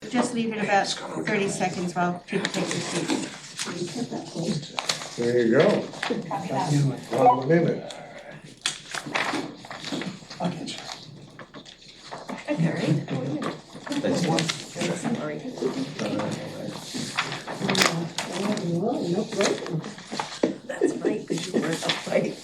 just leave it about 30 seconds while people take their seats. There you go. 1 minute. That's right, because you weren't upright.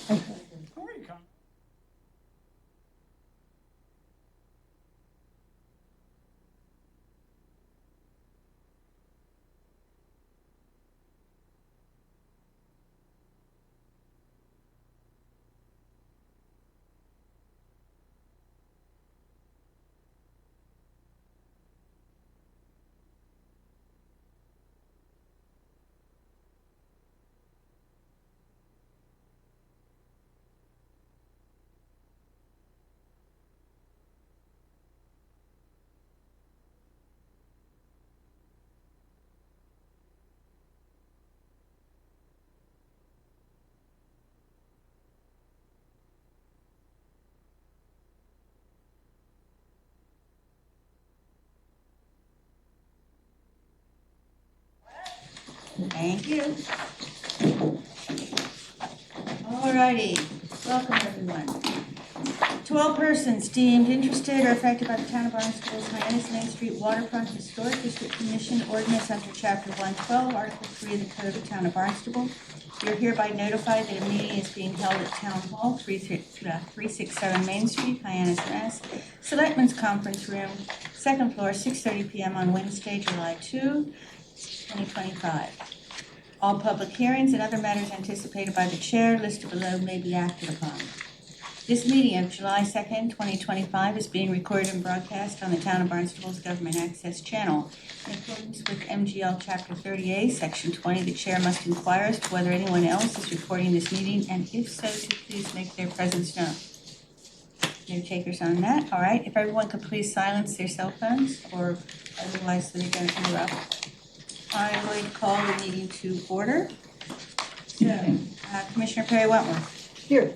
Thank you. Alrighty, welcome everyone. To all persons deemed interested or affected by the Town of Barnstable's Hyannis Main Street Waterfront Historic District Commission ordinance under Chapter 112, Article 3 of the Code of the Town of Barnstable, you're hereby notified that a meeting is being held at Town Hall, 367 Main Street, Hyannis, Mass. Selectmen's Conference Room, 2nd floor, 6:30 p.m. on Wednesday, July 2, 2025. All public hearings and other matters anticipated by the chair listed below may be acted upon. This meeting of July 2nd, 2025 is being recorded and broadcast on the Town of Barnstable's Government Access Channel. In accordance with MGL Chapter 30A, Section 20, the chair must inquire as to whether anyone else is recording this meeting, and if so, to please make their presence known. No takers on that. All right. If everyone could please silence their cell phones, or otherwise so they don't interrupt. I'm going to call the meeting to order. So, Commissioner Perry Wentworth. Here.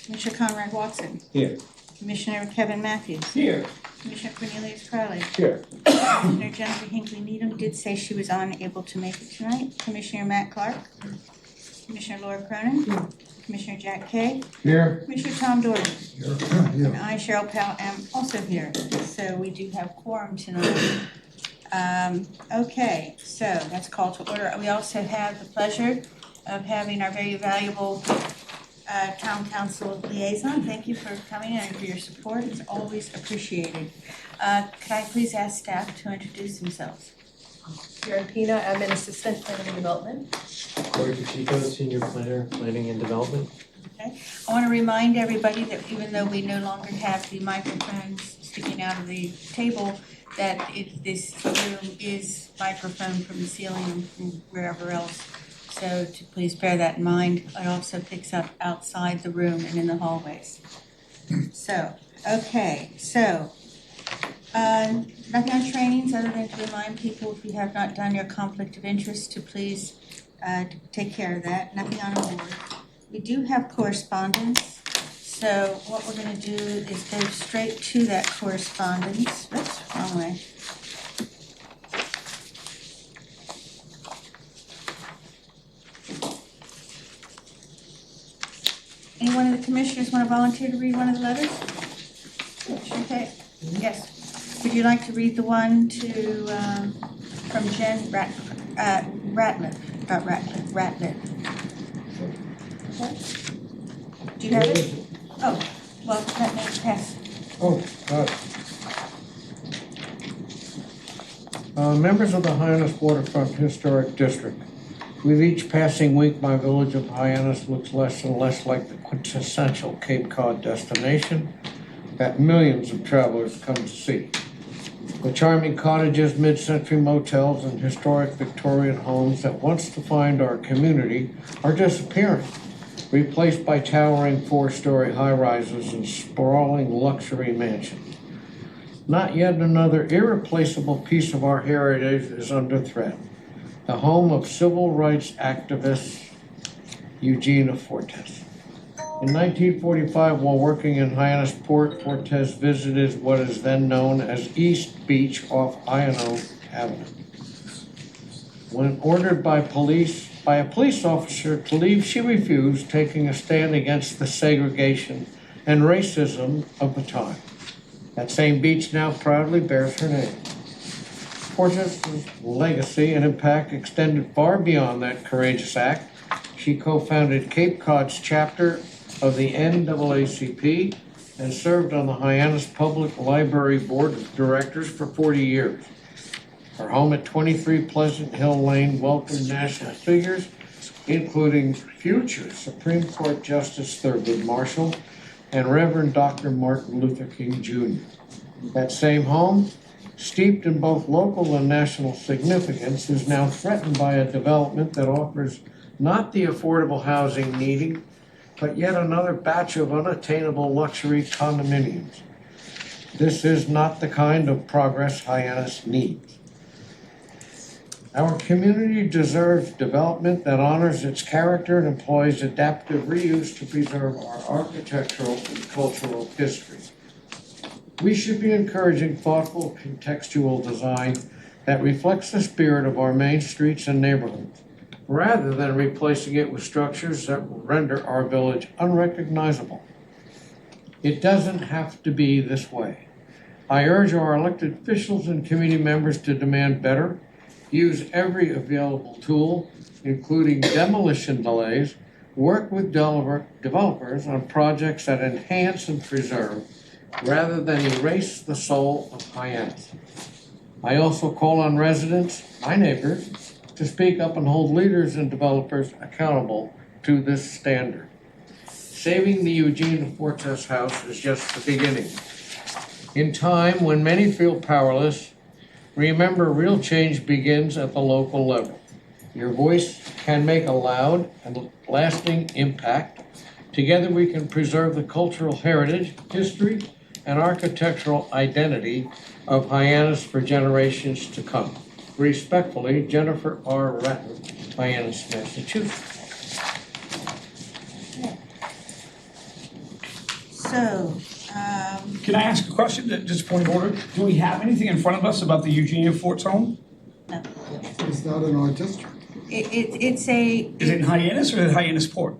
Commissioner Conrad Watson. Here. Commissioner Kevin Matthews. Here. Commissioner Cornelius Crowley. Here. Commissioner Jennifer Hinckley Needham did say she was unable to make it tonight. Commissioner Matt Clark. Commissioner Laura Cronin. Commissioner Jack Kay. Here. Commissioner Tom Doherty. Here. And I, Cheryl Powell, am also here. So we do have quorum tonight. Okay, so that's called to order. We also have the pleasure of having our very valuable town council liaison. Thank you for coming and for your support. It's always appreciated. Could I please ask staff to introduce themselves? Karen Pina, Admin Assistant, Planning and Development. Corey Pacheco, Senior Planner, Planning and Development. Okay. I want to remind everybody that even though we no longer have the microphones sticking out of the table, that this room is microphone from the ceiling and from wherever else. So to please bear that in mind. It also picks up outside the room and in the hallways. So, okay, so nothing on trainings other than to remind people if you have not done your conflict of interest to please take care of that. Nothing on board. We do have correspondence. So what we're going to do is go straight to that correspondence. Oops, wrong way. Anyone of the commissioners want to volunteer to read one of the letters? Okay. Yes. Would you like to read the one to from Jen Ratliff? Ratliff. Okay. Do you have it? Oh, well, that may pass. Oh, got it. Members of the Hyannis Waterfront Historic District. With each passing week, my village of Hyannis looks less and less like the quintessential Cape Cod destination that millions of travelers come to see. The charming cottages, mid-century motels, and historic Victorian homes that once defined our community are disappearing, replaced by towering 4-story high-rises and sprawling luxury mansions. Not yet another irreplaceable piece of our heritage is under threat. The home of civil rights activist Eugenia Fortes. In 1945, while working in Hyannis Port, Cortez visited what is then known as East Beach off Ione Avenue. When ordered by a police officer to leave, she refused, taking a stand against the segregation and racism of the time. That same beach now proudly bears her name. Cortez's legacy and impact extended far beyond that courageous act. She co-founded Cape Cod's chapter of the NAACP and served on the Hyannis Public Library Board of Directors for 40 years. Her home at 23 Pleasant Hill Lane welcomed national figures, including future Supreme Court Justice Thurgood Marshall and Reverend Dr. Martin Luther King Jr. That same home, steeped in both local and national significance, is now threatened by a development that offers not the affordable housing needed, but yet another batch of unattainable luxury condominiums. This is not the kind of progress Hyannis needs. Our community deserves development that honors its character and employs adaptive reuse to preserve our architectural and cultural history. We should be encouraging thoughtful, contextual design that reflects the spirit of our main streets and neighborhoods, rather than replacing it with structures that render our village unrecognizable. It doesn't have to be this way. I urge our elected officials and community members to demand better, use every available tool, including demolition delays, work with developers on projects that enhance and preserve, rather than erase the soul of Hyannis. I also call on residents, my neighbors, to speak up and hold leaders and developers accountable to this standard. Saving the Eugene Fortes House is just the beginning. In time when many feel powerless, remember real change begins at the local level. Your voice can make a loud and lasting impact. Together we can preserve the cultural heritage, history, and architectural identity of Hyannis for generations to come. Respectfully, Jennifer R. Ratton, Hyannis, Massachusetts. So, Can I ask a question, just a point of order? Do we have anything in front of us about the Eugenia Forts home? no. It's not in our district. It's Is it in Hyannis or is it Hyannis Port?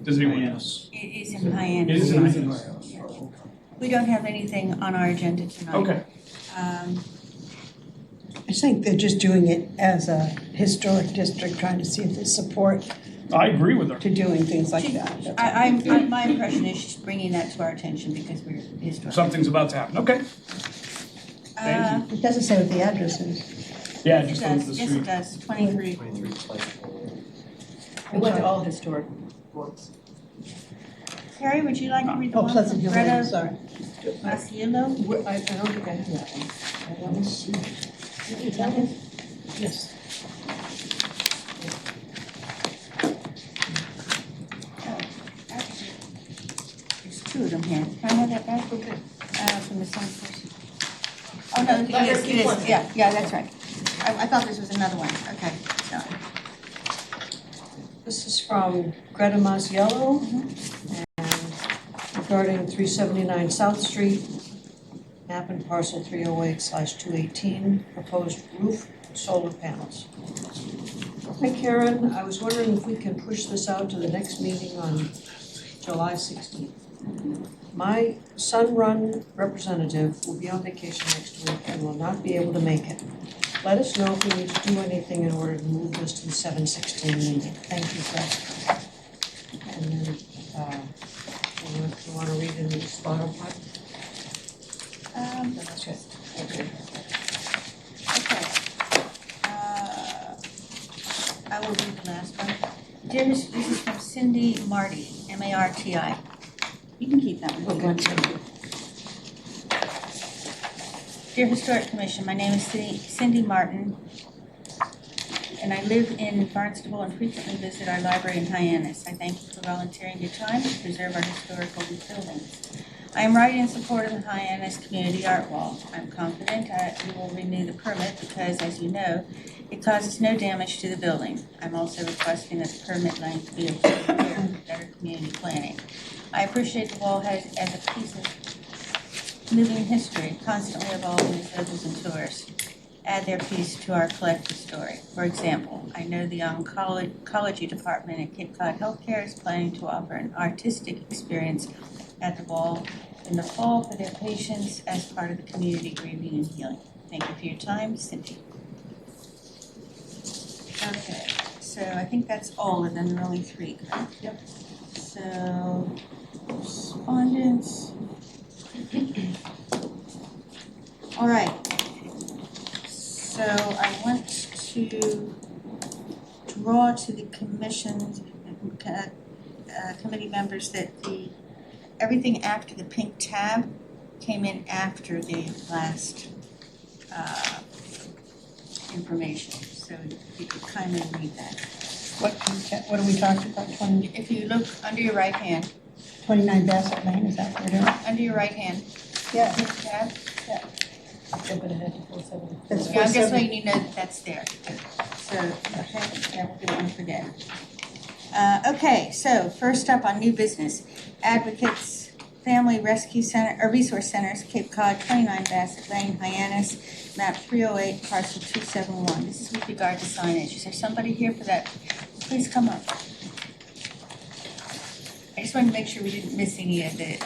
Does anyone know? it is in Hyannis. It is in It's in Hyannis. my house. Oh, okay. We don't have anything on our agenda tonight. Okay. I think they're just doing it as a historic district, trying to see if there's support I agree with her. to doing things like that. My impression is she's bringing that to our attention because we're historic. Something's about to happen. Okay. Thank It doesn't say what the address is. Yeah, Yes, just it over does, the yes, street. it does, 23. 23 Pleasant Hill. It went to all historic works. Terry, would you like to read the Oh, one Pleasant from Hill, Greta sorry. Maciello? I don't think I have that one. Let me see. Is that it? Yes. Oh, actually, there's two of them here. Can I have that back? Okay. From the same person. Oh, no, it is, yeah, that's right. I thought this was another one, okay, sorry. This is from Greta Maciello, and regarding 379 South Street, map and parcel 308/218, proposed roof solar panels. Hi Karen, I was wondering if we can push this out to the next meeting on July 16th. My Sun-Run representative will be on vacation next week and will not be able to make it. Let us know if we need to do anything in order to move this to the 7/16 meeting. Thank you, Fred. And then, you want to read in the bottom part? That's good. Okay. Okay. I will read the last one. Dear Miss, this is from Cindy Marty, M-A-R-T-I. You can keep that one. Okay. Dear Historic Commission, my name is Cindy Martin, and I live in Barnstable and frequently visit our library in Hyannis. I thank you for volunteering your time to preserve our historical buildings. I am writing in support of the Hyannis Community Art Wall. I'm confident we will renew the permit because, as you know, it causes no damage to the building. I'm also requesting that the permit length be of 2 years, better community planning. I appreciate the wall as a piece of moving history, constantly evolving as visitors and tours add their piece to our collective story. For example, I know the oncology department at Cape Cod Healthcare is planning to offer an artistic experience at the wall in the fall for their patients as part of the community grieving and healing. Thank you for your time, Cindy. Okay, so I think that's all, and then there are only 3, correct? Yep. So, correspondence. All right. So I want to draw to the commission's, committee members that everything after the pink tab came in after the last information. So if you could kindly read that. What are we talking about, If you look under your right hand, 29 Bassett Lane, is that what we're doing? under your right hand, Yeah. pink tab. Jumping ahead to 470. That's Yeah, I'm just 470. letting you know that that's there. So, okay, yeah, we don't forget. Okay, so first up on new business, Advocates Family Rescue Center, or Resource Centers, Cape Cod, 29 Bassett Lane, Hyannis, map 308, parcel 271. This is with regard to signage. Is there somebody here for that? Please come up. I just wanted to make sure we didn't miss any of the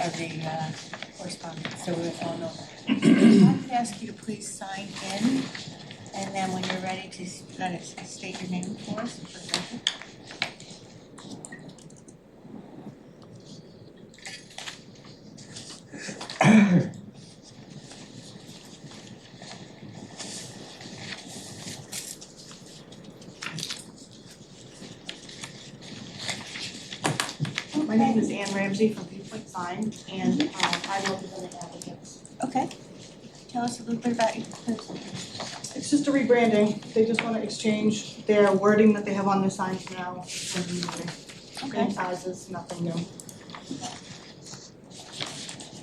correspondence, so we all know. I'd like to ask you to please sign in, and then when you're ready to state your name for us. For the record. My name is Ann Ramsey from Viewpoint Sign, and I represent the applicants. Okay. Tell us a little bit about your proposal. It's just a rebranding. They just want to exchange their wording that they have on their signs now. Same sizes, nothing new.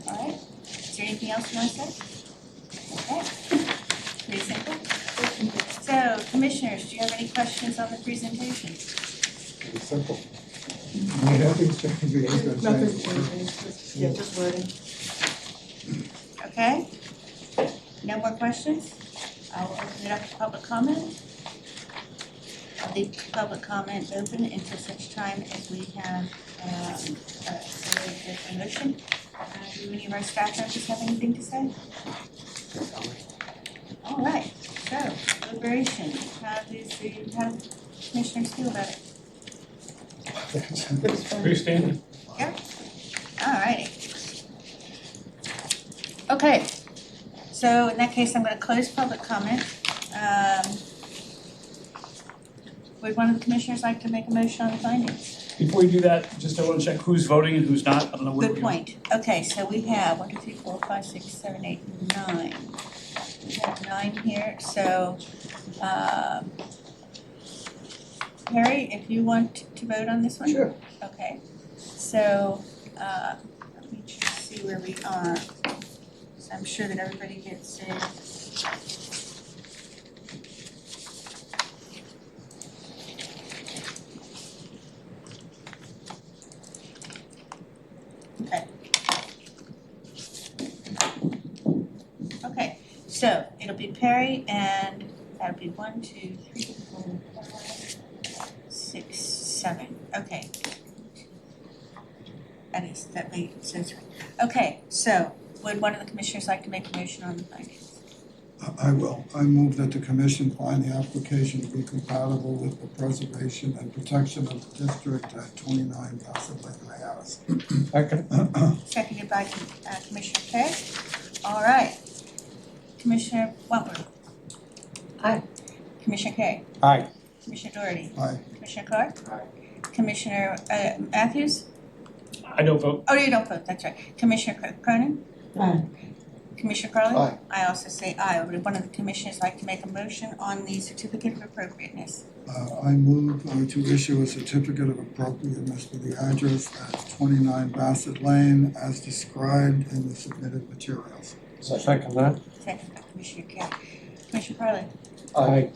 All right. Is there anything else you want to say? Okay. Pretty simple. So, commissioners, do you have any questions on the presentation? Pretty simple. Nothing's changed. Nothing's changing, yeah, just wording. Okay. No more questions? I'll open it up to public comment. I'll leave public comment open until such time as we have a motion. Do any of our staff members have anything to say? All right, so deliberation. How do commissioners feel about it? Freestanding. All righty. Okay, so in that case, I'm going to close public comment. Would one of the commissioners like to make a motion on the findings? Before you do that, just I want to check who's voting and who's not. I don't know where Good point. Okay, so we have 1, 2, 3, 4, 5, 6, 7, 8, 9. We have 9 here, so Harry, if you want to vote on this one? Sure. Okay, so let me just see where we are. So I'm sure that everybody gets a okay. Okay, so it'll be Perry, and that'll be 1, 2, 3, 4, 5, 6, 7. Okay. That made sense. Okay, so would one of the commissioners like to make a motion on the findings? I will. I move that the commission find the application to be compatible with the preservation and protection of the district at 29 Bassett Lane, Hyannis. Second. Seconded by Commissioner Kay. All right. Commissioner Wentworth. Aye. Commissioner Kay. Aye. Commissioner Doherty. Aye. Commissioner Clark. Aye. Commissioner Matthews. I don't vote. Oh, you don't vote, that's right. Commissioner Cronin? Aye. Commissioner Carlin? Aye. I also say aye. Would one of the commissioners like to make a motion on the certificate of appropriateness? I move to issue a certificate of appropriateness for the address at 29 Bassett Lane as described in the submitted materials. Second that. Second by Commissioner Kay. Commissioner Carlin? Aye.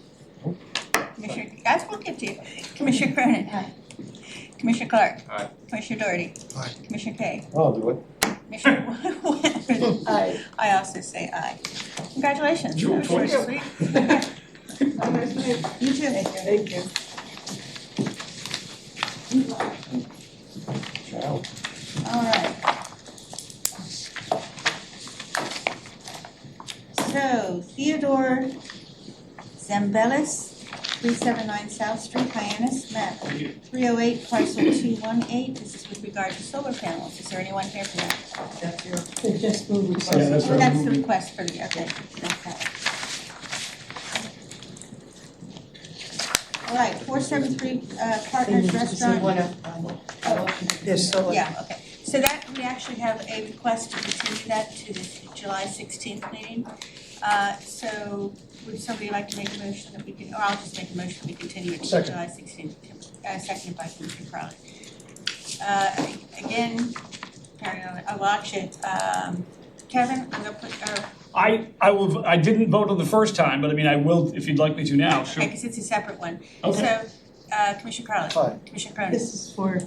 Commissioner, that's what we'll get to you. Commissioner Cronin? Aye. Commissioner Clark. Aye. Commissioner Doherty. Aye. Commissioner Kay. I'll do it. Commissioner Winters. Aye. I also say aye. Congratulations. Sure, That was short and twice. sweet. Have a nice night. You too. Thank you. Ciao. All right. So Theodore Zambelis, 379 South Street, Hyannis, map 308, parcel 218. This is with regard to solar panels. Is there anyone here for that? That's your. They just moved. Yeah, that's Oh, right. that's the request for the, okay. That's that. All right, 473 Partners Restaurant. There's solar. Yeah, okay. So that, we actually have a request to continue that to the July 16th meeting. So would somebody like to make a motion that we can, or I'll just make a motion that we continue it to Second. July 16th, seconded by Commissioner Crowley. Again, I'll watch it. Kevin, I'm gonna put, I didn't vote on the first time, but I mean, I will if you'd like me to now, sure. okay, because it's a separate one. Okay. So, Commissioner Crowley. Aye. Commissioner Cronin. This is for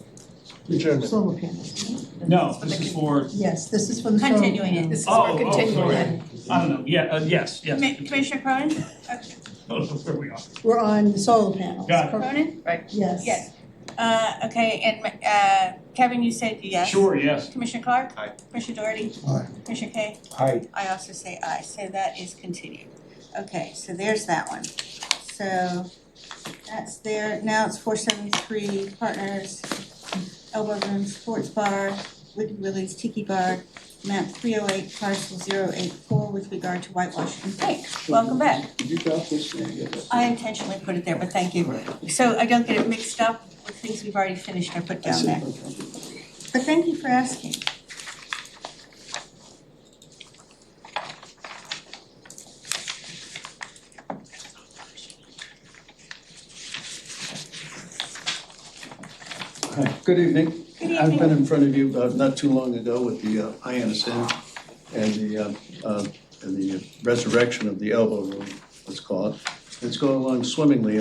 Adjournment. solar panels. No, this is for, Yes, this is for the solar Continuing it. panels. This is oh, for continuing sorry. it. I don't know, yeah, yes. Commissioner Cronin? Where we are. We're on the solar panels. Got it. Cronin? Yes. Yes. Okay, and Kevin, you said yes? Sure, yes. Commissioner Clark? Aye. Commissioner Doherty? Aye. Commissioner Kay? Aye. I also say aye, so that is continued. Okay, so there's that one. So that's there. Now it's 473 Partners, Elbow Room Sports Bar, Wicked Willie's Tiki Bar, map 308, parcel 084 with regard to whitewashing and paint. Welcome back. Did you drop this thing? I intentionally put it there, but thank you. So I don't get it mixed up with things we've already finished, I put down there. But thank you for asking. Hi, good evening. Good I've been evening. in front of you not too long ago with the Hyannis Inn and the resurrection of the Elbow Room, let's call it. It's going along swimmingly.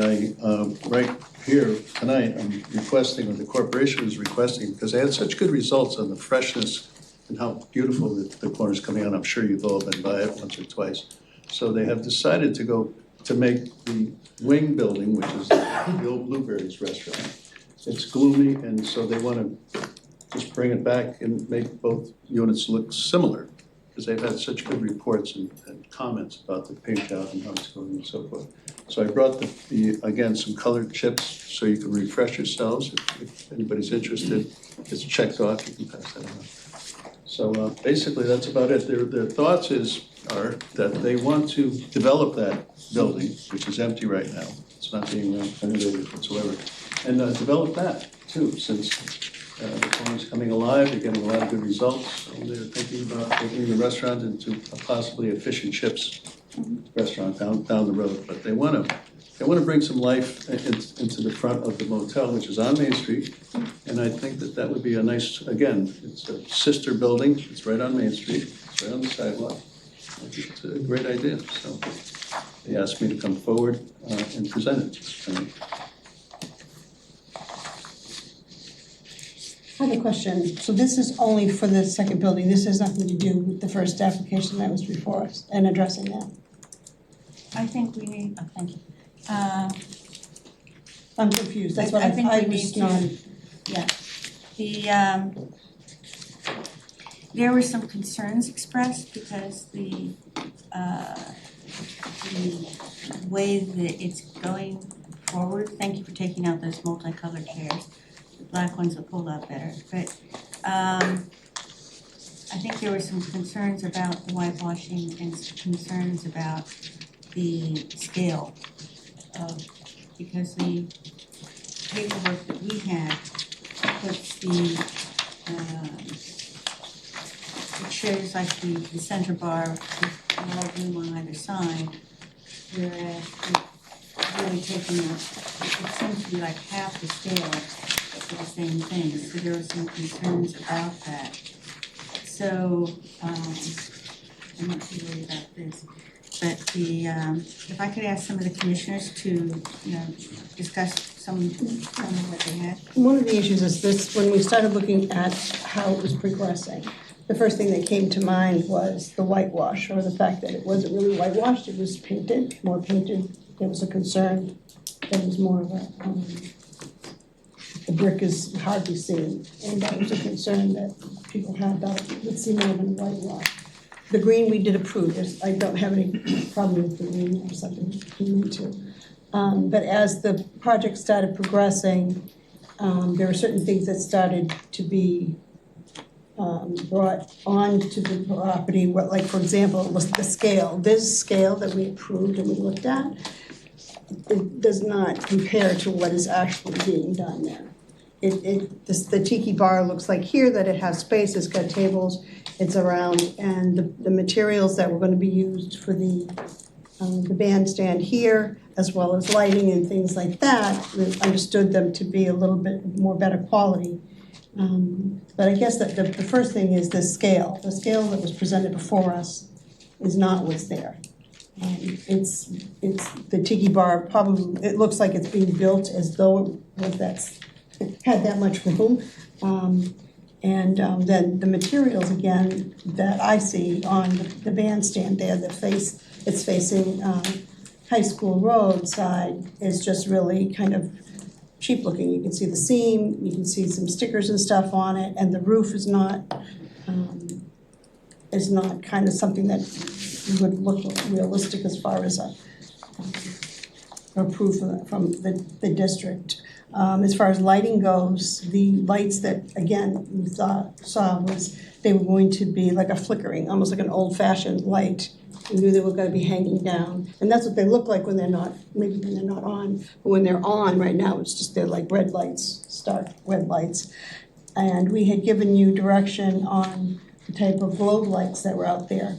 Right here tonight, I'm requesting, or the corporation is requesting, because they had such good results on the freshness and how beautiful the corner's coming out. I'm sure you've all been by it once or twice. So they have decided to make the wing building, which is the old Blueberries restaurant. It's gloomy, and so they want to just bring it back and make both units look similar, because they've had such good reports and comments about the paint job and how it's going and so forth. So I brought again, some colored chips so you can refresh yourselves. If anybody's interested, it's checked off, you can pass that on. So basically, that's about it. Their thoughts are that they want to develop that building, which is empty right now. It's not being renovated whatsoever. And develop that too, since the corner's coming alive, they're getting a lot of good results. So they're thinking about taking the restaurant into possibly a fish and chips restaurant down the road. But they want to bring some life into the front of the motel, which is on Main Street. And I think that would be a nice, again, it's a sister building. It's right on Main Street. It's right on the sidewalk. I think it's a great idea. So they asked me to come forward and present it. I have a question. So this is only for the second building. This has nothing to do with the first application that was before us and addressing that. I think we need, oh, thank you. I'm confused. That's what I think I we was need not. to, yeah. There were some concerns expressed because the way that it's going forward, thank you for taking out those multicolored chairs. The black ones will pull out better, but I think there were some concerns about the whitewashing and some concerns about the scale of, because the paperwork that we had puts it shows like the center bar with a wall room on either side, whereas it's really taking up, it seems to be like half the scale for the same thing, so there were some concerns about that. So, I'm not too worried about this. but if I could ask some of the commissioners to, discuss some of what they had. One of the issues is this, when we started looking at how it was progressing, the first thing that came to mind was the whitewash, or the fact that it wasn't really whitewashed, it was painted, more painted. There was a concern that it was more of a, the brick is hardly seen, and that was a concern that people had, that it would seem more than whitewash. The green we did approve, I don't have any problem with the green or something we need to. But as the project started progressing, there were certain things that started to be brought onto the property, like for example, was the scale. This scale that we approved and we looked at, it does not compare to what is actually being done there. The tiki bar looks like here that it has space, it's got tables, it's around, and the materials that were going to be used for the bandstand here, as well as lighting and things like that, we understood them to be a little bit more better quality. But I guess that the first thing is the scale. The scale that was presented before us is not what's there. It's the tiki bar probably, it looks like it's being built as though it had that much room. Then the materials again that I see on the bandstand there, it's facing High School Road side is just really kind of cheap looking. You can see the seam, you can see some stickers and stuff on it, and the roof is not kind of something that would look realistic as far as a proof from the district. As far as lighting goes, the lights that, again, we saw was they were going to be like a flickering, almost like an old-fashioned light. We knew they were going to be hanging down. And that's what they look like when they're not, maybe when they're not on. But when they're on right now, it's just they're like red lights, stark red lights. And we had given you direction on the type of globe lights that were out there.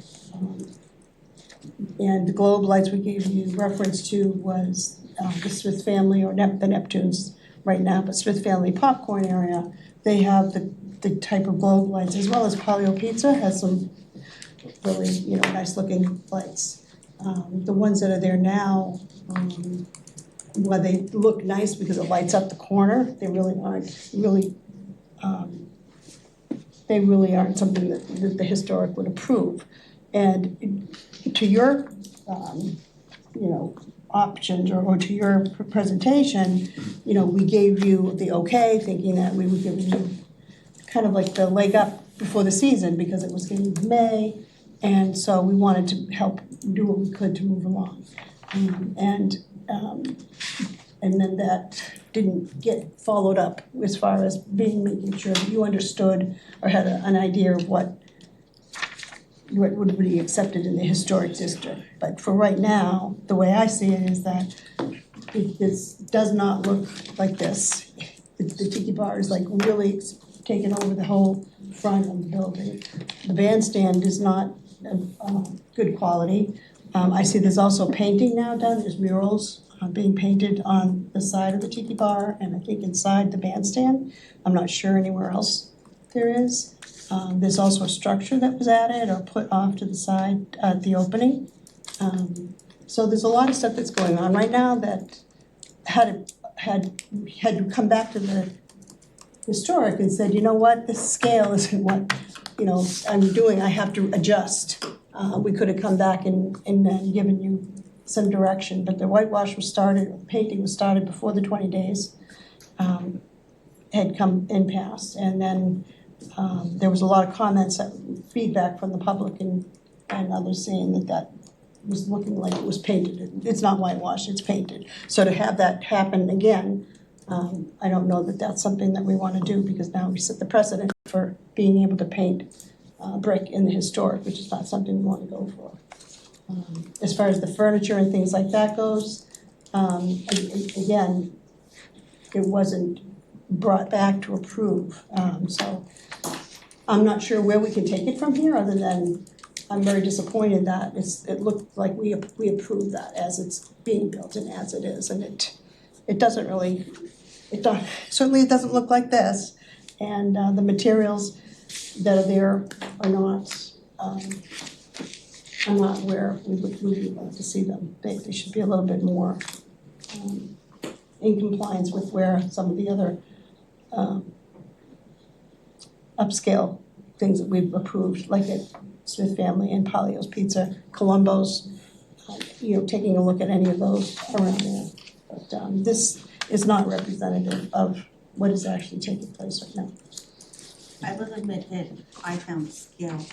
And the globe lights we gave you reference to was the Smith family, or the Neptunes right now, but Smith family popcorn area, they have the type of globe lights, as well as Palio Pizza has some really, nice looking lights. The ones that are there now, while they look nice because it lights up the corner, they really aren't something that the historic would approve. And to your, options or to your presentation, we gave you the okay, thinking that we would give you kind of like the leg up before the season because it was getting May, and so we wanted to help do what we could to move along. And then that didn't get followed up as far as making sure that you understood or had an idea of what would be accepted in the historic district. But for right now, the way I see it is that this does not look like this. The tiki bar is like really taken over the whole front of the building. The bandstand is not good quality. I see there's also painting now done. There's murals being painted on the side of the tiki bar and I think inside the bandstand. I'm not sure anywhere else there is. There's also a structure that was added or put off to the side at the opening. So there's a lot of stuff that's going on right now that had to come back to the historic and said, you know what, this scale isn't what I'm doing. I have to adjust. We could have come back and then given you some direction, but the whitewash was started, the painting was started before the 20 days had come and passed, and then there was a lot of comments, feedback from the public and others saying that was looking like it was painted. It's not whitewashed, it's painted. So to have that happen again, I don't know that that's something that we want to do because now we set the precedent for being able to paint brick in the historic, which is not something we want to go for. As far as the furniture and things like that goes, again, it wasn't brought back to approve. So I'm not sure where we can take it from here other than I'm very disappointed that it looked like we approved that as it's being built and as it is, and it doesn't really, certainly it doesn't look like this, and the materials that are there are not are not where we would like to see them. They should be a little bit more in compliance with where some of the other upscale things that we've approved, like at Smith Family and Polio's Pizza, Columbo's, taking a look at any of those around there. But this is not representative of what is actually taking place right now. I will admit that I found the scale,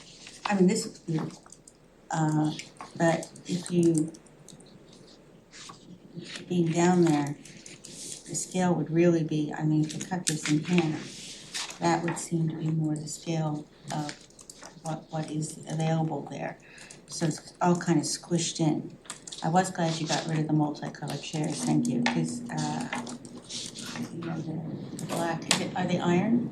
I mean, this looks beautiful. But if you, being down there, the scale would really be, I mean, if you cut this in half, that would seem to be more the scale of what is available there. So it's all kind of squished in. I was glad you got rid of the multicolored chairs, thank you, because, the black, are they iron?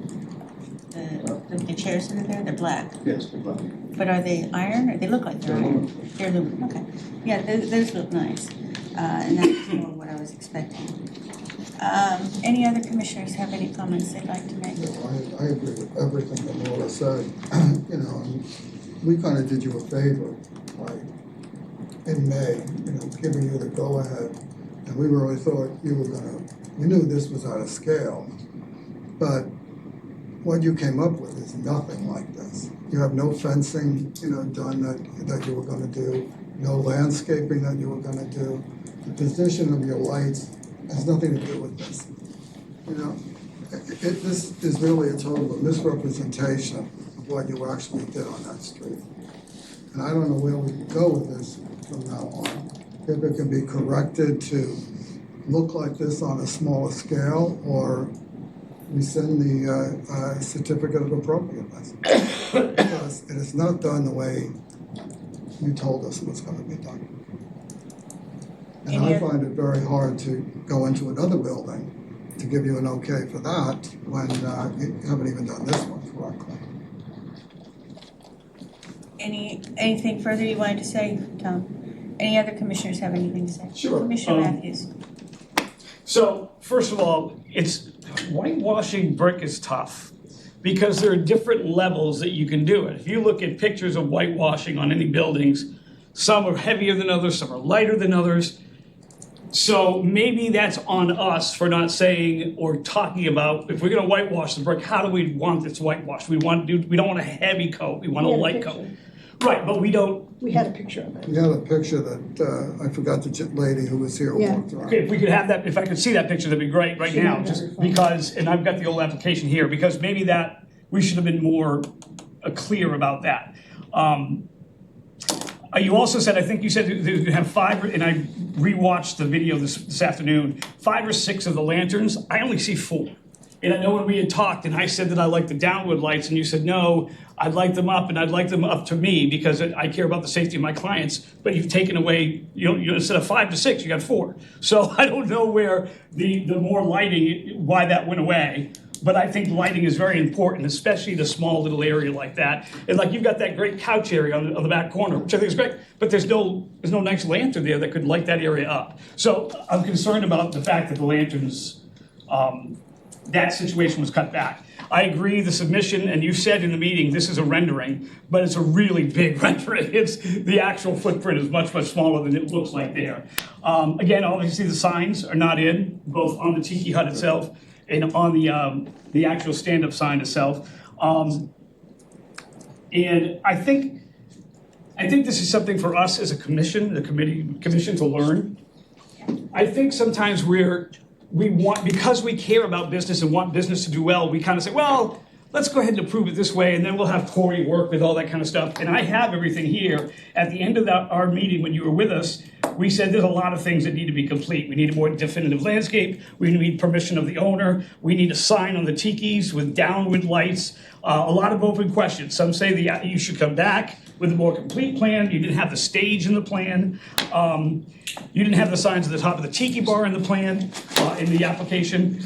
The chairs that are there, they're black. Yes, they're black. But are they iron, or they look like they're iron? They're aluminum, okay. Yeah, those look nice, and that's more what I was expecting. Any other commissioners have any comments they'd like to make? I agree with everything that Laura said. We kind of did you a favor by, in May, giving you the go-ahead. And we really thought we knew this was out of scale. But what you came up with is nothing like this. You have no fencing, done that you were gonna do, no landscaping that you were gonna do. The position of your lights has nothing to do with this. This is really a total misrepresentation of what you actually did on that street. And I don't know where we can go with this from now on. If it can be corrected to look like this on a smaller scale, or rescind the certificate of appropriateness. Because it is not done the way you told us it was going to be done. And I find it very hard to go into another building to give you an okay for that when you haven't even done this one correctly. Anything further you wanted to say, Tom? Any other commissioners have anything to say? Sure. Commissioner Matthews. So, first of all, whitewashing brick is tough because there are different levels that you can do it. If you look at pictures of whitewashing on any buildings, some are heavier than others, some are lighter than others. So maybe that's on us for not saying or talking about, if we're gonna whitewash the brick, how do we want this whitewashed? We don't want a heavy coat, we want a light coat. Right, but we don't. We had a picture of it. We had a picture that, I forgot the lady who was here Yeah. walked around. Okay, if we could have that, if I could see that picture, that'd be great right now, just because, and I've got the old application here, because maybe that, we should have been more clear about that. You also said, I think you said that you have 5, and I rewatched the video this afternoon, 5 or 6 of the lanterns. I only see 4. And I know when we had talked, and I said that I like the downward lights, and you said, no, I'd like them up, and I'd like them up to me, because I care about the safety of my clients, but you've taken away, instead of 5 to 6, you got 4. So I don't know where the more lighting, why that went away. But I think lighting is very important, especially in a small little area like that. And like you've got that great couch area on the back corner, which I think is great, but there's no nice lantern there that could light that area up. So I'm concerned about the fact that the lanterns, that situation was cut back. I agree, the submission, and you said in the meeting, this is a rendering, but it's a really big rendering. The actual footprint is much, much smaller than it looks like there. Again, obviously the signs are not in, both on the Tiki Hut itself and on the actual stand-up sign itself. And I think this is something for us as a commission, the commission to learn. I think sometimes we want, because we care about business and want business to do well, we kind of say, well, let's go ahead and approve it this way, and then we'll have Corey work with all that kind of stuff. And I have everything here. At the end of our meeting, when you were with us, we said there's a lot of things that need to be complete. We need a more definitive landscape. We need permission of the owner. We need a sign on the tikis with downward lights. A lot of open questions. Some say that you should come back with a more complete plan. You didn't have the stage in the plan. You didn't have the signs at the top of the tiki bar in the plan, in the application.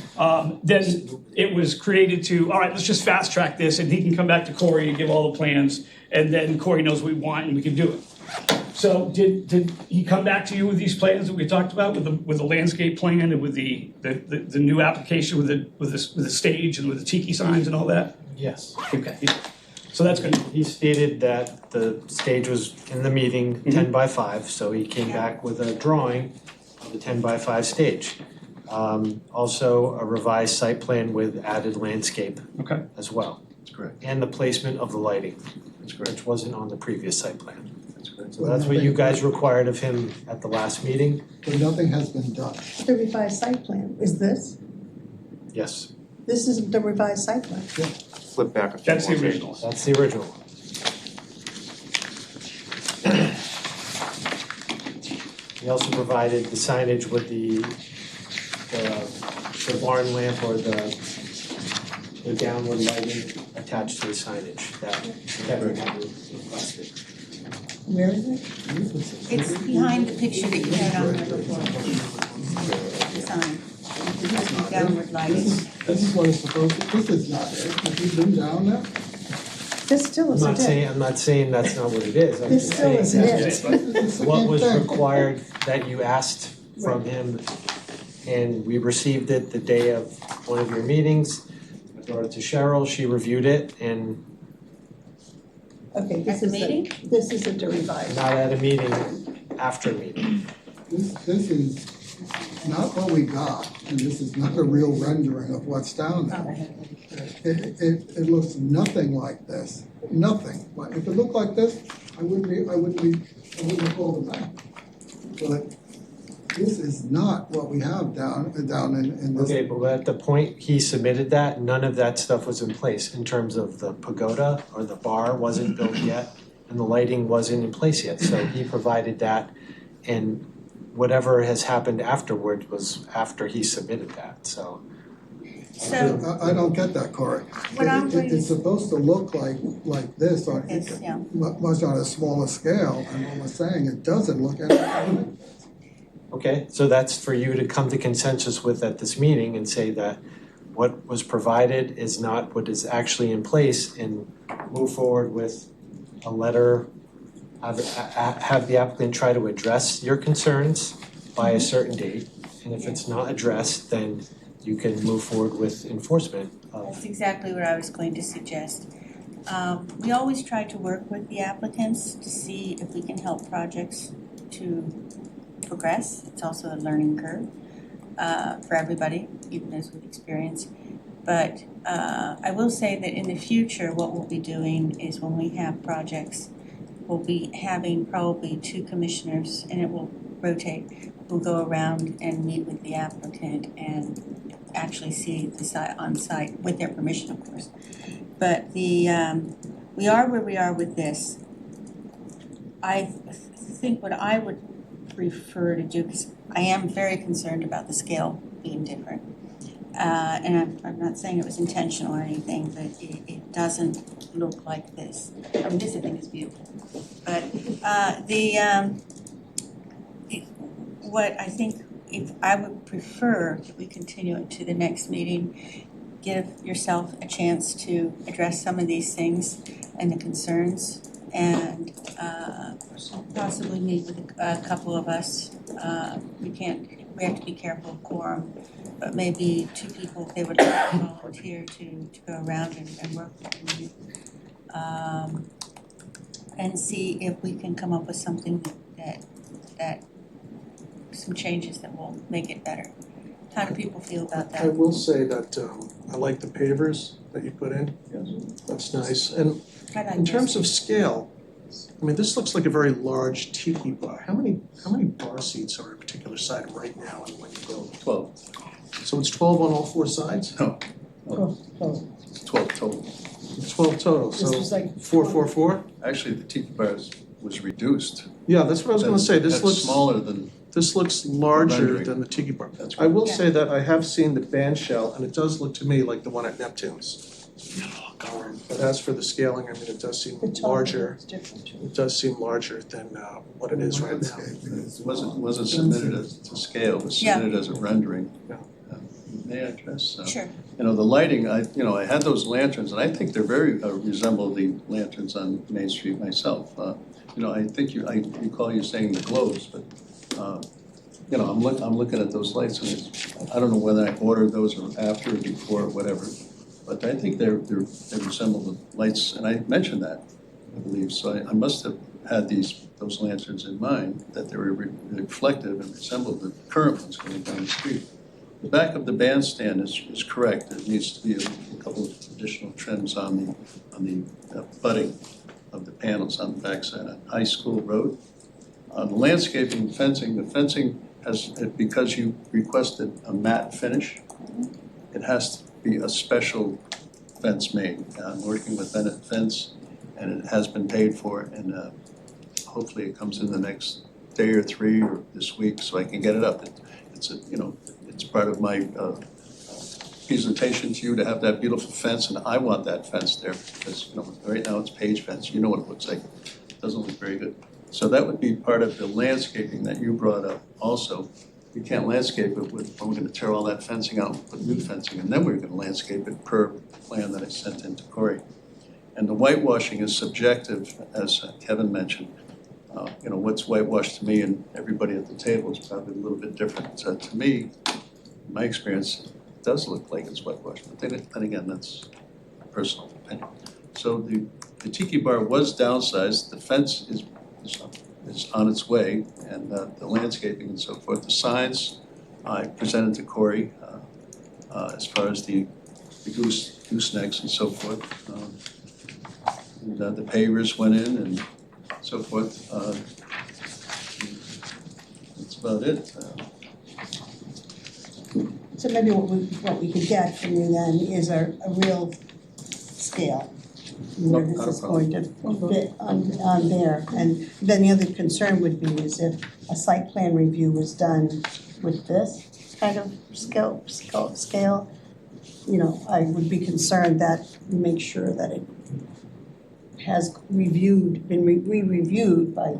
Then it was created to, all right, let's just fast track this, and he can come back to Corey and give all the plans, and then Corey knows what we want and we can do it. So did he come back to you with these plans that we talked about, with the landscape plan and with the new application with the stage and with the tiki signs and all that? Yes. Okay. So that's good. He stated that the stage was in the meeting 10 by 5, so he came back with a drawing of the 10 by 5 stage. Also, a revised site plan with added landscape Okay. as well, That's correct, and the placement of the lighting, that's correct, which wasn't on the previous site plan. that's correct. So that's what you guys required of him at the last meeting? But nothing has been done. The revised site plan, is this? Yes, This is the revised site plan. Flip back a few That's the more original. pages. that's the original. He also provided the signage with the barn lamp or the downward lighting attached to the signage that Kevin had requested. Where is it? It's behind the picture that you had on there before. The sign. It has the downward lighting. This is what it's supposed to, this is not it. Have you been down there? This still I'm isn't not it. saying, I'm not saying that's not what it is, I'm This just still saying isn't that it. It's the what same was thing. required that you asked from him, and we received it the day of one of your meetings. I brought it to Cheryl, she reviewed it, and Okay, At this the is meeting? this isn't the revised. not at a meeting, after a meeting. This is not what we got, and this is not a real rendering of what's down there. It looks nothing like this, nothing. But if it looked like this, I wouldn't have called it back. But this is not what we have down in this. Okay, but at the point he submitted that, none of that stuff was in place in terms of the pagoda or the bar wasn't built yet and the lighting wasn't in place yet, so he provided that, and whatever has happened afterward was after he submitted that, so. So, I don't get that, Corey. What I'm going to- It's supposed to look like this, or Yes, yeah. much on a smaller scale, and what we're saying, it doesn't look anything like this. Okay, so that's for you to come to consensus with at this meeting and say that what was provided is not what is actually in place, and move forward with a letter, have the applicant try to address your concerns by a certain date, and if it's not addressed, then you can move forward with enforcement of. that's exactly what I was going to suggest. We always try to work with the applicants to see if we can help projects to progress. It's also a learning curve for everybody, even those with experience. But I will say that in the future, what we'll be doing is when we have projects, we'll be having probably 2 commissioners, and it will rotate. We'll go around and meet with the applicant and actually see the site on site, with their permission, of course. But we are where we are with this. I think what I would prefer to do, because I am very concerned about the scale being different. And I'm not saying it was intentional or anything, but it doesn't look like this. I mean, this I think is beautiful. But what I think, if I would prefer that we continue it to the next meeting, give yourself a chance to address some of these things and the concerns, and possibly meet with a couple of us. We have to be careful of quorum, but maybe 2 people, if they would like to volunteer to go around and work with you. And see if we can come up with something that some changes that will make it better. How do people feel about I that? will say that I like the pavers that you put in. That's nice. And I like in terms this. of scale, I mean, this looks like a very large tiki bar. How many bar seats are on a particular side right now in what you build? 12, So it's 12 on all 4 sides? no, Oh, 12 total. 12 total, This so was like 4, 4, 4? Actually, the tiki bars was reduced. Yeah, that's what I was gonna say. This That's looks smaller than, This looks larger rendering. than the tiki bar. That's I will Yeah. say that I have seen the band shell, and it does look to me like the one at Neptune's. But as for the scaling, I mean, it does seem the top larger. is different too. It does seem larger than what it is right now. it wasn't submitted as to scale, it was Yeah. submitted as a rendering. Yeah. May I address? Sure. You know, the lighting, I had those lanterns, and I think they're very resemble the lanterns on Main Street myself. I think I recall you saying the globes, but, I'm looking at those lights, and I don't know whether I ordered those or after or before or whatever, but but I think they resemble the lights, and I mentioned that, I believe, so I must have had those lanterns in mind, that they were reflective and resembled the current ones going down the street. The back of the bandstand is correct. There needs to be a couple of additional trims on the budding of the panels on the backside of High School Road. On the landscaping fencing, the fencing has, because you requested a matte finish, it has to be a special fence made. I'm working with Bennett Fence, and it has been paid for, and hopefully it comes in the next day or three or this week so I can get it up. It's part of my presentation to you to have that beautiful fence, and I want that fence there because right now it's page fence. You know what it looks like. It doesn't look very good. So that would be part of the landscaping that you brought up also. You can't landscape it we're going to tear all that fencing out and put new fencing, and then we're going to landscape it per plan that I sent in to Corey. And the whitewashing is subjective, as Kevin mentioned. What's whitewashed to me and everybody at the table is probably a little bit different. To me, in my experience, it does look like it's whitewashed, but then again, that's personal opinion. So the tiki bar was downsized. The fence is on its way, and the landscaping and so forth. The signs I presented to Corey as far as the goosenecks and so forth. And the pavers went in and so forth. That's about it. So maybe what we could get from you then is a real scale where this is going to fit on there. And then the other concern would be is if a site plan review was done with this kind of scale, I would be concerned that we make sure that it has been re-reviewed by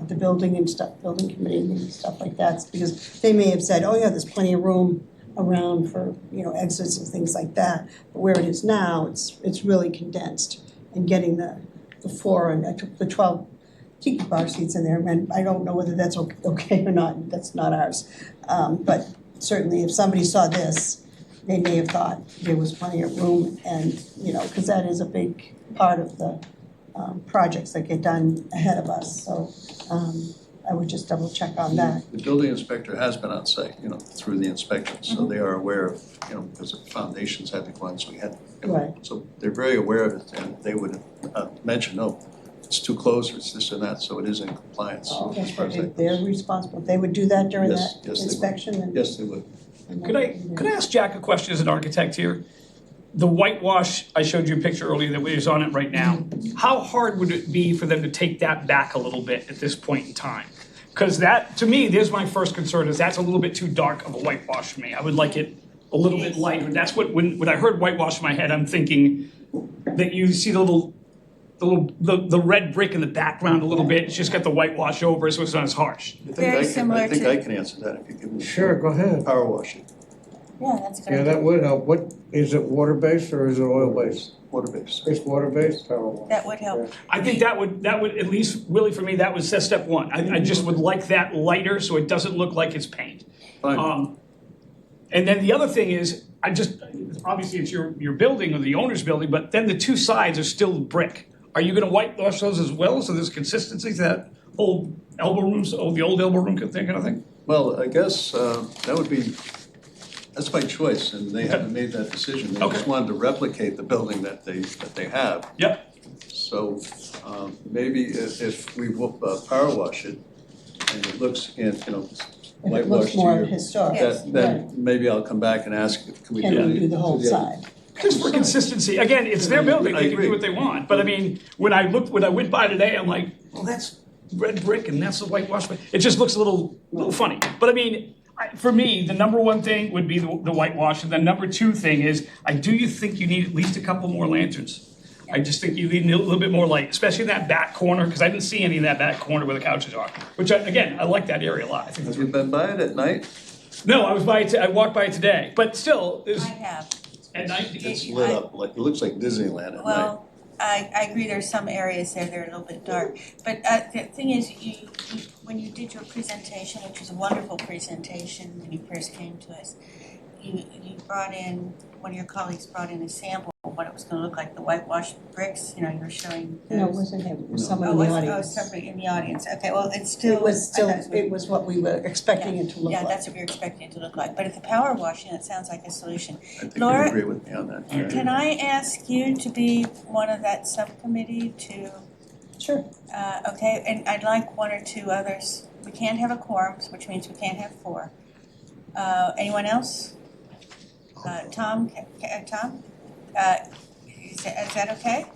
the building committee and stuff like that, because they may have said, oh yeah, there's plenty of room around for, exits and things like that. But where it is now, it's really condensed, and getting the 4 and I took the 12 tiki bar seats in there, and I don't know whether that's okay or not. That's not ours. But certainly if somebody saw this, they may have thought there was plenty of room, and, because that is a big part of the projects that get done ahead of us. So I would just double check on that. The building inspector has been on site, through the inspection, so they are aware of, because the foundations had to go on, so we had, Right. So they're very aware of it, and they would have mentioned, no, it's too close, or it's this and that, so it is in compliance. Okay, as far as that they're goes. responsible. They would do that during Yes, that yes, they would. inspection? And Yes, they would. Could I ask Jack a question as an architect here? The whitewash, I showed you a picture earlier that was on it right now. How hard would it be for them to take that back a little bit at this point in time? Because that, to me, there's my first concern, is that's a little bit too dark of a whitewash for me. I would like it a little bit lighter. That's when I heard whitewash in my head, I'm thinking that you see the red brick in the background a little bit. It's just got the whitewash over it, so it's not as harsh. Very similar I think to- I can answer that if you give me. Sure, go ahead. Power washing, Yeah, that's good. Yeah, that would help. What, is it water-based or is it oil-based? water-based. It's water-based, power wash. That would help. I think that would, at least really for me, that was step one. I just would like that lighter so it doesn't look like it's paint. Fine. And then the other thing is, obviously it's your building or the owner's building, but then the two sides are still brick. Are you gonna whitewash those as well, so there's consistency to that old elbow rooms, the old elbow room kind of thing? Well, I guess that's by choice, and they haven't made that decision. They just wanted to replicate the building that they have. Yep. So maybe if we power wash it and it looks, If it whitewash looks to more your, historic, then maybe I'll come back and ask, can we can do we do the whole yeah. side? Just for consistency. Again, it's their building, I they can agree. do what they want. But I mean, when I went by today, I'm like, well, that's red brick and that's the whitewash. It just looks a little funny. But I mean, for me, the number one thing would be the whitewash. And the number two thing is, you think you need at least a couple more lanterns? I just think you need a little bit more light, especially in that back corner, because I didn't see any in that back corner where the couches are. Which, I like that area a lot. I think Have you been by it at night? No, I walked by it today. But still, I have. at night, It's lit up, like, it looks like Disneyland at night. Well, I agree, there's some areas there that are a little bit dark. But the thing is, you when you did your presentation, which was a wonderful presentation when you first came to us, you brought in, one of your colleagues brought in a sample of what it was gonna look like, the whitewashed bricks, you were showing those. No, it wasn't him, it was No. someone Oh, in the was, audience. somebody in the audience, okay, well, it's still. It was still, I thought it was what we were expecting it to look Yeah, like. that's what we were expecting it to look like, but if the power washing, it sounds like a solution. I think Laura? you agree with me on that. Can I ask you to be one of that subcommittee to, Sure. okay, and I'd like one or two others. We can't have a quorum, which means we can't have four. Anyone else? Tom, Tom? Is that okay?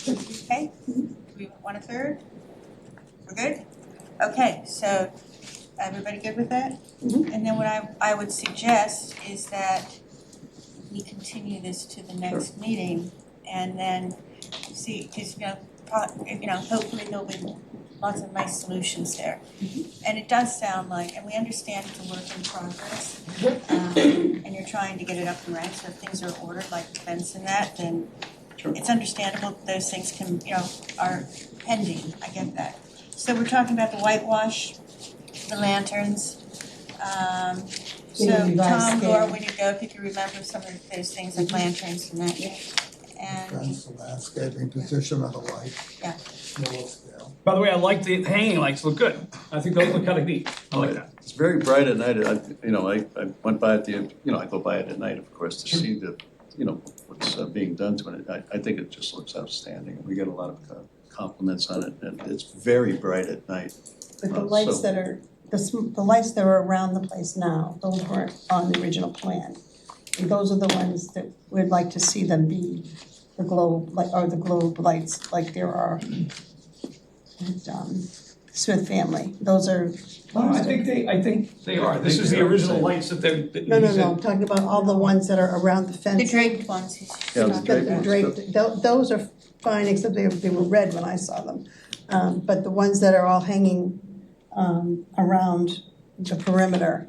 Okay, do we want a third? We're good? Okay, so everybody good with that? Mhm. And then what I would suggest is that we continue this to the next meeting and then see, because, hopefully there'll be lots of nice solutions there. And it does sound like, and we understand it's a work in progress, and you're trying to get it up and running, so if things are ordered like the fence and that, then Sure. it's understandable that those things can, are pending, I get that. So we're talking about the whitewash, the lanterns, so Yeah, revised Tom, Laura, scale. when you go, if you can remember some of those things like lanterns and that. And, Fence, the landscaping, position of the light. Yeah. Small scale. By the way, I like the hanging lights, look good. I think those look kind of neat. I like that. It's very bright at night. I went by it I go by it at night, of course, to see what's being done to it. I think it just looks outstanding. We get a lot of compliments on it, and it's very bright at night. But the lights So- that are, the lights that are around the place now, those weren't on the original plan. And those are the ones that we'd like to see them be the globe, the globe lights, like there are at Smith Family. Those are. I think they are. This is the original lights that they're. that No, he no, said- I'm talking about all the ones that are around the fence. the draped ones, he's Yeah, the talking about. draped Those are fine, except they were red when I saw them. But the ones that are all hanging around the perimeter,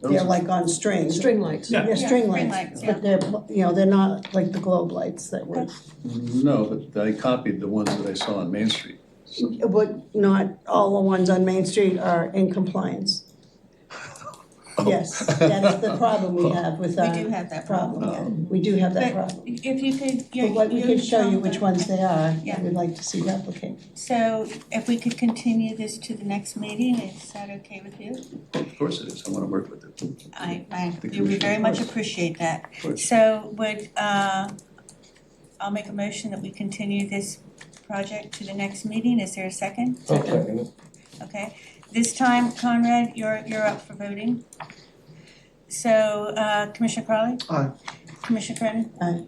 Those they're are- like on strings. String lights. Yeah. They're Yeah, string string lights, lights, but they're not like the globe lights that were, No, but I copied the ones that I saw on Main Street. So- but not all the ones on Main Street are in compliance. Yes, that is the problem we have with We our do have that problem, yeah. We do have that But problem. if you could, But what we could show you which ones they are, Yeah. that we'd like to see replicate. So if we could continue this to the next meeting, is that okay with you? Of course it is. I want to work with it. We very much appreciate that. course. So I'll make a motion that we continue this project to the next meeting. Is there a second? Okay. This time, Conrad, you're up for voting. So Commissioner Crowley? Aye. Commissioner Brennan? Aye.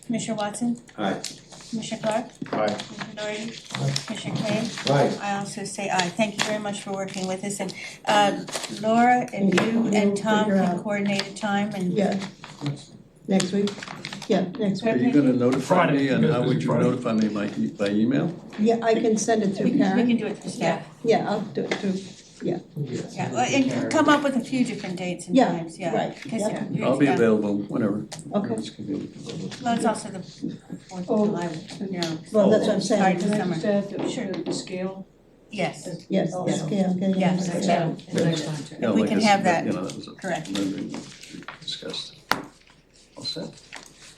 Commissioner Watson? Aye. Commissioner Clark? Aye. Commissioner Doherty? Commissioner Kane? Aye. I also say aye. Thank you very much for working with us. And Laura and you and Tom Figure can out. coordinate a time and Yeah. Next week? Yeah, next Are week. you going to notify Friday, me, and because how it's would you Friday. notify me by email? Yeah, I can send it through we can Karen. do it through staff. Yeah, I'll do it through, Yeah, well, and come up with a few different dates and Yeah, times, yeah. right, 'Cause yeah. I'll be available whenever. okay. It's convenient. Well, it's also the Fourth Oh. of July, Well, that's what I'm Start saying. to summer. Sure. The scale. Yes, Yes, Oh, the scale, okay. Yes, yeah. yeah. And next time too. Yeah, we like can I have said, that, that was a correct. rendering we discussed. All set.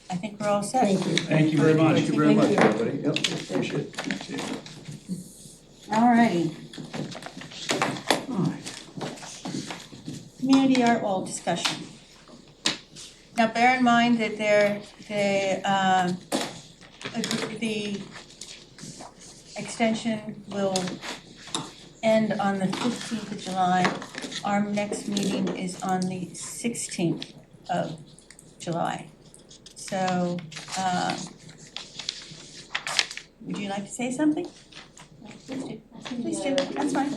I think we're all set. Thank you. Thank you very much. Thank you very much, Thank you. everybody. Yep, appreciate it. Appreciate it. All righty. Community art wall discussion. Now, bear in mind that the extension will end on the 15th of July. Our next meeting is on the 16th of July. So, would you like to say something? Please do, that's fine.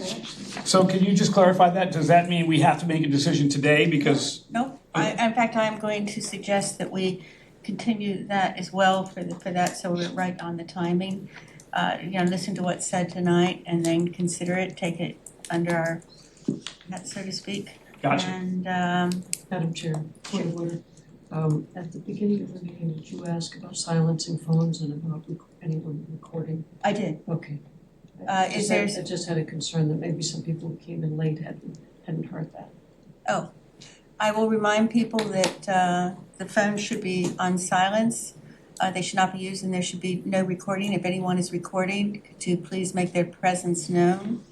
So can you just clarify that? Does that mean we have to make a decision today because? No, in fact, I'm going to suggest that we continue that as well for that, so we're right on the timing. Listen to what's said tonight and then consider it, take it under our net, so to speak. Gotcha. And, Madam Chair, point of order. At the beginning of the meeting, did you ask about silencing phones and about anyone recording? I did. Okay. Is there? I just had a concern that maybe some people who came in late hadn't heard that. I will remind people that the phone should be on silence. They should not be used, and there should be no recording. If anyone is recording, to please make their presence known.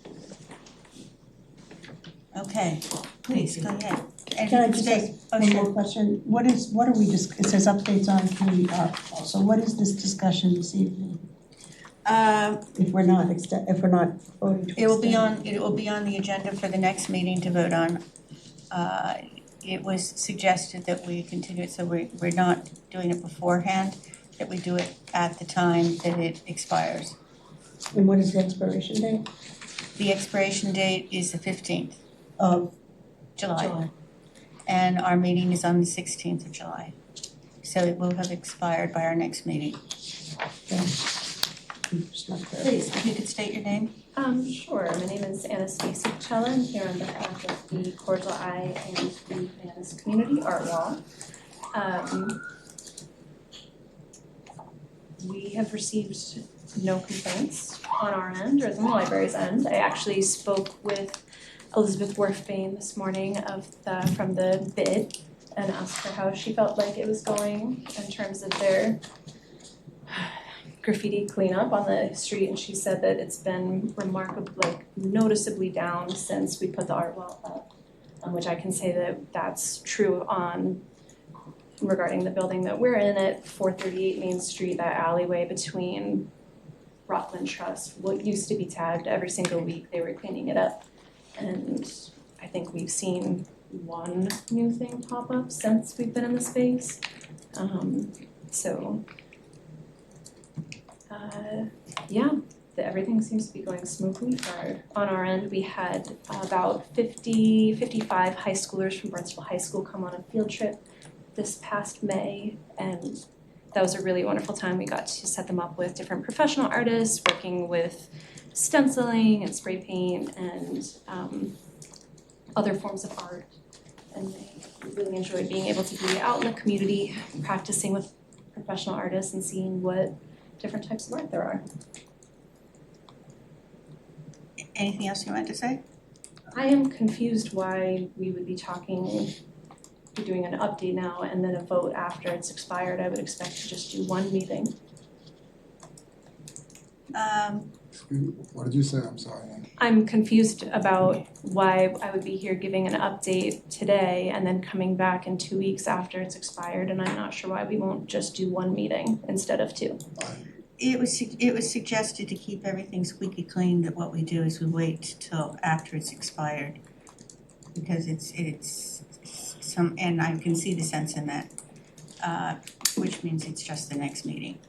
Okay, please, go ahead. And Can I you just state- ask one more question? What are we it says updates on community art wall. So what is this discussion this evening? If we're not voting to It will be extend on, it will be on the agenda for the next meeting to vote on. It was suggested that we continue it, so we're not doing it beforehand, that we do it at the time that it expires. And what is the expiration date? The expiration date is the 15th Of July. And our meeting is on the 16th of July. So it will have expired by our next meeting. Just not clear. Please, if you could state your name. Sure. My name is Anastasia Chella. I'm here on behalf of the Cordial Eye and the Hyannis Community Art Wall. We have received no complaints on our end or on the library's end. I actually spoke with Elizabeth Worfbane this morning from the bid and asked her how she felt like it was going in terms of their graffiti cleanup on the street, and she said that it's been noticeably down since we put the art wall up, which I can say that that's true regarding the building that we're in at 438 Main Street, that alleyway between Rockland Trust, what used to be tagged every single week, they were cleaning it up. And I think we've seen one new thing pop up since we've been in the space. Everything seems to be going smoothly. On our end, we had about 55 high schoolers from Barnstable High School come on a field trip this past May, and that was a really wonderful time. We got to set them up with different professional artists, working with stenciling and spray paint and other forms of art. And they really enjoyed being able to be out in the community, practicing with professional artists and seeing what different types of art there are. Anything else you want to say? I am confused why we would be doing an update now and then a vote after it's expired. I would expect to just do one meeting. What did you say? I'm sorry. I'm confused about why I would be here giving an update today and then coming back in 2 weeks after it's expired, and I'm not sure why we won't just do one meeting instead of two. It was suggested to keep everything squeaky clean, that what we do is we wait till after it's expired. Because it's some, and I can see the sense in that, which means it's just the next meeting.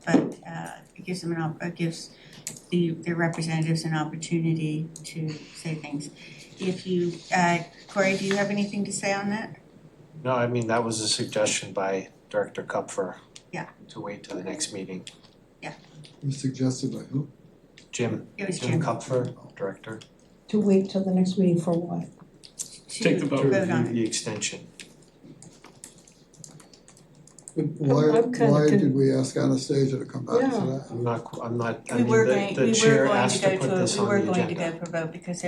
But it gives them their representatives an opportunity to say things. If you, Corey, do you have anything to say on that? No, I mean, that was a suggestion by Director Kupfer. Yeah. To wait till the next meeting. You suggested by who? Jim. It was Jim Jim. Kupfer, Director. To wait till the next meeting for what? Take the vote. To Vote on review it. the extension. Why did we ask Anastasia to come back to that? I'm not, I We mean, were the going chair to asked to go put to, this we on were the going to agenda. go for vote because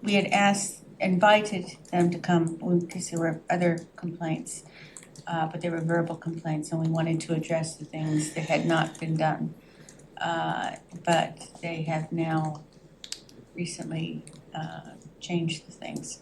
we had invited them to come because there were other complaints. But there were verbal complaints and we wanted to address the things that had not been done. But they have now recently changed the things.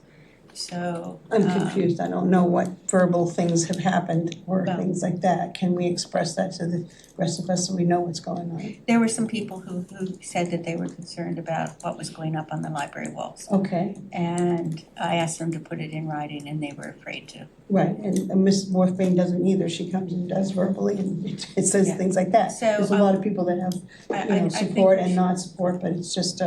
So. I'm confused. I don't know what verbal things have happened or Well- things like that. Can we express that to the rest of us so we know what's going on? There were some people who said that they were concerned about what was going up on the library walls. Okay, And I asked them to put it in writing and they were afraid to. right. And Ms. Morphine doesn't either. She comes and does verbally and it says Yeah. things like that. So, There's a lot of people that have, I think support we and should- not support, but it's just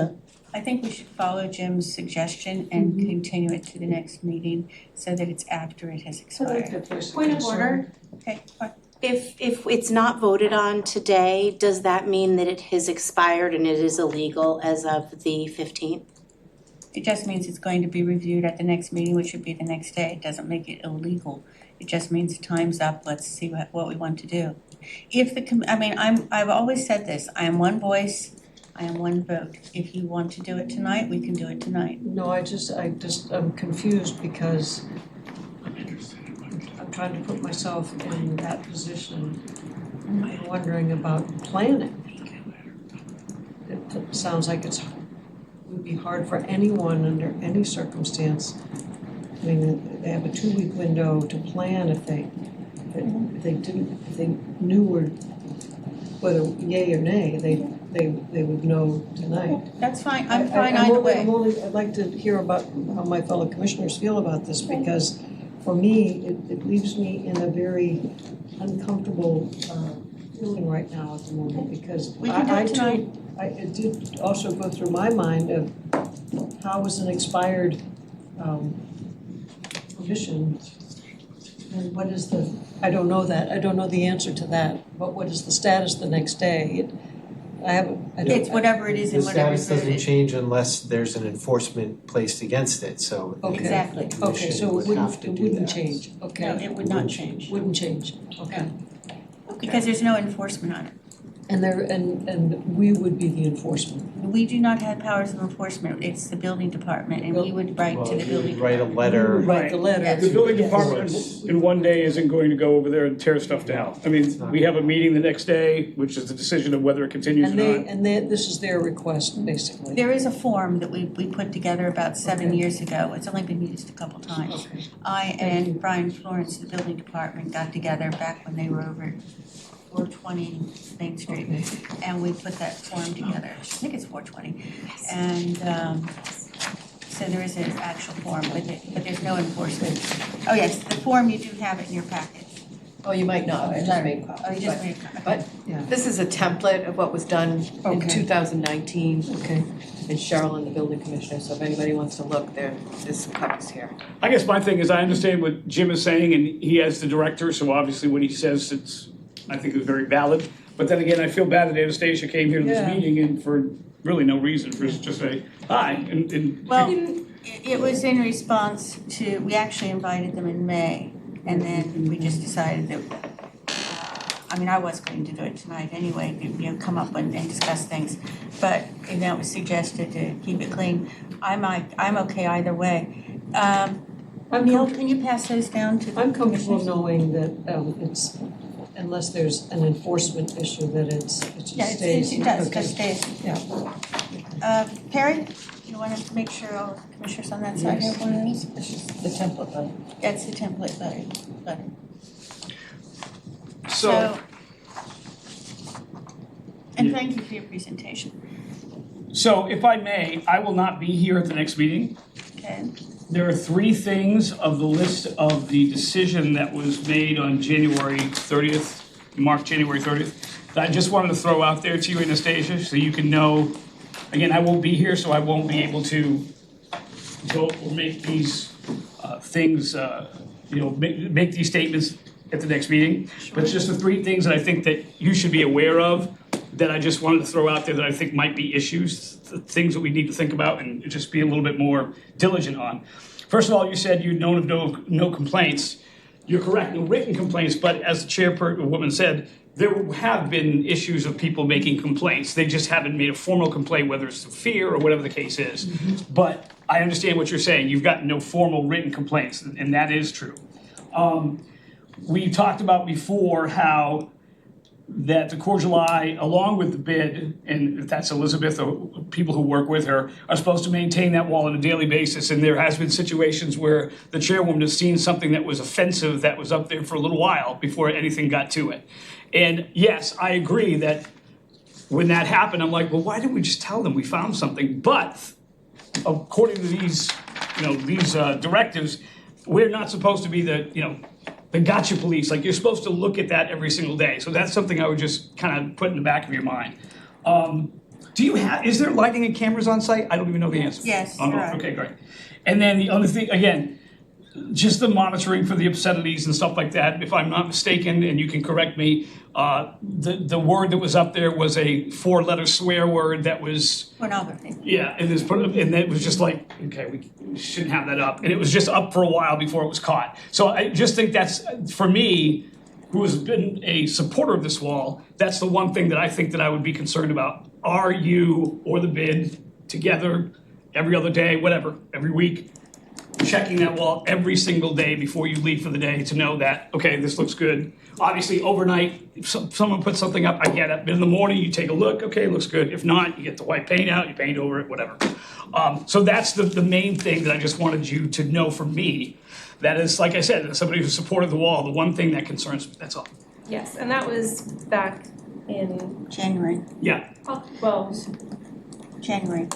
I think we should follow Jim's suggestion and continue it to the next meeting so that it's after it has expired. Point of order, Okay, fine. if it's not voted on today, does that mean that it has expired and it is illegal as of the 15th? It just means it's going to be reviewed at the next meeting, which would be the next day. It doesn't make it illegal. It just means time's up, let's see what we want to do. I've always said this, I am one voice, I am one vote. If you want to do it tonight, we can do it tonight. No, I'm confused because I'm trying to put myself in that position. I'm wondering about planning. It sounds like it would be hard for anyone under any circumstance. I mean, they have a 2-week window to plan if they knew whether yay or nay, they would know tonight. That's fine, I'm fine either way. I'd like to hear about how my fellow commissioners feel about this, because for me, it leaves me in a very uncomfortable feeling right now at the moment, because We can do it tonight. It did also go through my mind of how is an expired permission, and what is I don't know the answer to that, but what is the status the next day? It's whatever it is The and whatever status doesn't it is. change unless there's an enforcement placed against it, so. Okay. Exactly. The Okay, so commission would have to it do wouldn't that. change, okay? No, it would not change. Wouldn't change, okay. Because there's no enforcement on it. And we would be the enforcement. We do not have powers of enforcement, it's the building department, and we would write Well, to the you building would write a department. letter. Write the letter. Yes. The building Yes. department in one day isn't going to go over there and tear stuff down. I mean, we have a meeting the next day, which is the decision of whether it continues or not. This is their request, basically. There is a form that we put together about 7 years ago, it's only been used a couple times. Okay. I and Brian Florence, the building department, got together back when they were over at 420 Main Street, and we put that form together. I think it's 420. And so there is an actual form with it, but there's no enforcement. Oh yes, the form, you do have it in your packet. Oh, you might not, I just made Oh, copies. you just made a copy. But Yeah. this is a template of what was done in Okay. 2019. Okay. And Cheryl and the building commissioner, so if anybody wants to look, there's some copies here. I guess my thing is, I understand what Jim is saying, and he has the director, so obviously what he says, I think it's very valid. But then again, I feel bad that Anastasia came here to this Yeah. meeting and for really no reason, for just to say hi, and Well, it was in response to, we actually invited them in May, and then we just decided that, I mean, I was going to do it tonight anyway, come up and discuss things. But, it was suggested to keep it clean. I'm okay either way. Neil, can you pass those down to the I'm comfortable commissioners? knowing that it's, unless there's an enforcement issue, that it just Yeah, stays. it does, Okay. just stays. Yeah. Perry, you want to make sure all the commissioners on that side have one of those? The template letter. That's the template letter. so, And thank you for your presentation, so if I may, I will not be here at the next meeting. okay? There are 3 things of the list of the decision that was made on January 30th, January 30th, that I just wanted to throw out there to you, Anastasia, so you can know. Again, I won't be here, so I won't be able to go or make these things, make these statements at the next meeting. But it's just the 3 things that I think that you should be aware of, that I just wanted to throw out there that I think might be issues, things that we need to think about and just be a little bit more diligent on. First of all, you said you'd known of no complaints. You're correct, no written complaints, but as the chairwoman said, there have been issues of people making complaints. They just haven't made a formal complaint, whether it's fear or whatever the case is. But I understand what you're saying. You've got no formal written complaints, and that is true. We talked about before how that the cordial eye, along with the bid, and if that's Elizabeth or people who work with her, are supposed to maintain that wall on a daily basis. And there has been situations where the chairwoman has seen something that was offensive that was up there for a little while before anything got to it. And yes, I agree that when that happened, I'm like, well, why didn't we just tell them we found something? But according to these directives, we're not supposed to be the gotcha police. Like, you're supposed to look at that every single day. So that's something I would just kind of put in the back of your mind. Is there lighting and cameras on site? I don't even know the answer. Yes, Oh, no. there are. Okay, great. And then the other thing, again, just the monitoring for the obscenities and stuff like that. If I'm not mistaken, and you can correct me, the word that was up there was a 4-letter swear word that was, Pornography. yeah, and it was just like, okay, we shouldn't have that up. And it was just up for a while before it was caught. So I just think that's, for me, who has been a supporter of this wall, that's the one thing that I think that I would be concerned about are you or the bid together every other day, whatever, every week, checking that wall every single day before you leave for the day to know that, okay, this looks good. Obviously, overnight, if someone puts something up, I get it. But in the morning, you take a look, okay, it looks good. If not, you get the white paint out, you paint over it, whatever. So that's the main thing that I just wanted you to know from me. That is, like I said, as somebody who supported the wall, the one thing that concerns me, that's all. Yes, and that was back in, January, Yeah, well, January.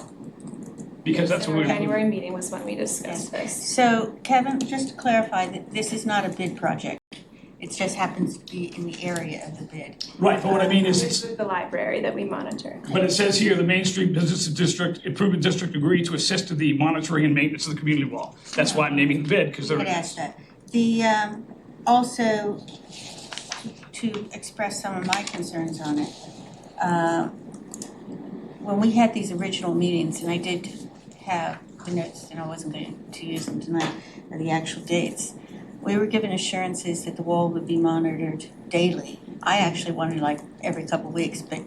because that's what our we. January meeting was when we discussed this. So Kevin, just to clarify, that this is not a bid project. It just happens to be in the area of the bid. Right, but what I mean is, This is the library that we monitor. but it says here, the Main Street Business District Improvement District agreed to assist in the monitoring and maintenance of the community wall. That's why I'm naming the bid, because I they're. had asked that. The, also, to express some of my concerns on it, when we had these original meetings, and I did have the notes, and I wasn't going to use them tonight, or the actual dates, we were given assurances that the wall would be monitored daily. I actually wanted like every couple of weeks, but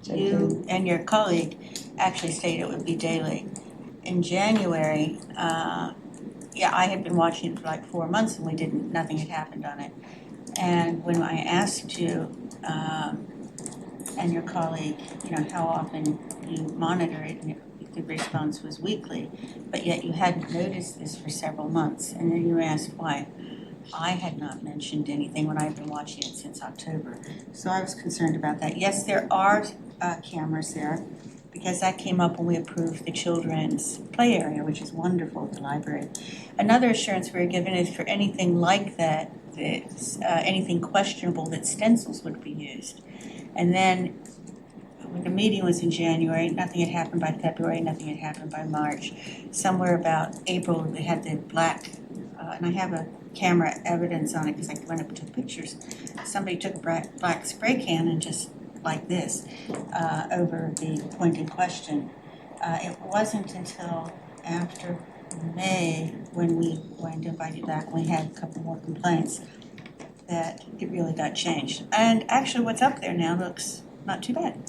you and your colleague actually stated it would be daily. In January, I had been watching it for like 4 months and nothing had happened on it. And when I asked you and your colleague, how often you monitor it, and the response was weekly, but yet you hadn't noticed this for several months. And then you asked why. I had not mentioned anything when I've been watching it since October. So I was concerned about that. Yes, there are cameras there, because that came up when we approved the children's play area, which is wonderful at the library. Another assurance we were given is for anything like that, anything questionable, that stencils would be used. And then when the meeting was in January, nothing had happened by February, nothing had happened by March. Somewhere about April, they had the black, and I have a camera evidence on it because I went up and took pictures. Somebody took a black spray can and just like this over the point in question. It wasn't until after May, when we went invited back, and we had a couple more complaints, that it really got changed. And actually what's up there now looks not too bad.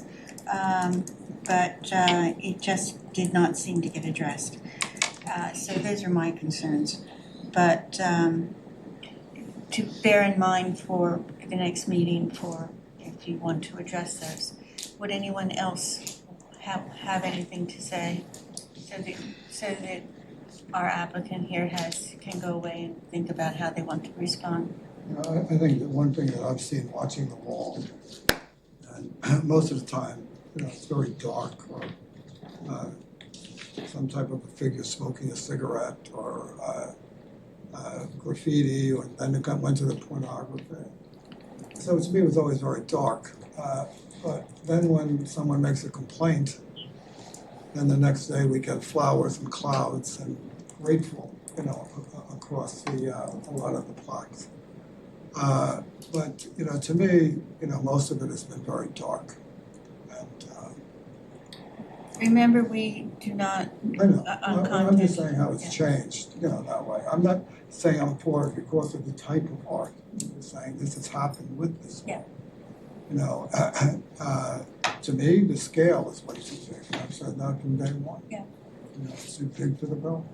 But it just did not seem to get addressed. So those are my concerns. But to bear in mind for the next meeting, for if you want to address those. Would anyone else have anything to say so that our applicant here can go away and think about how they want to respond? I think that one thing that I've seen watching the wall, and most of the time, it's very dark, or some type of a figure smoking a cigarette, or graffiti, or then it went to the pornography. So to me, it was always very dark. But then when someone makes a complaint, then the next day we get flowers and clouds and grateful, across a lot of the plaques. But to me, most of it has been very dark. And remember, we do not. I know. I'm just saying how it's changed, that way. I'm not saying I'm for it because of the type of art. I'm just saying this has happened with this. Yeah. To me, the scale is way too big. And I've said that from day one. Yeah. It's too big for the building.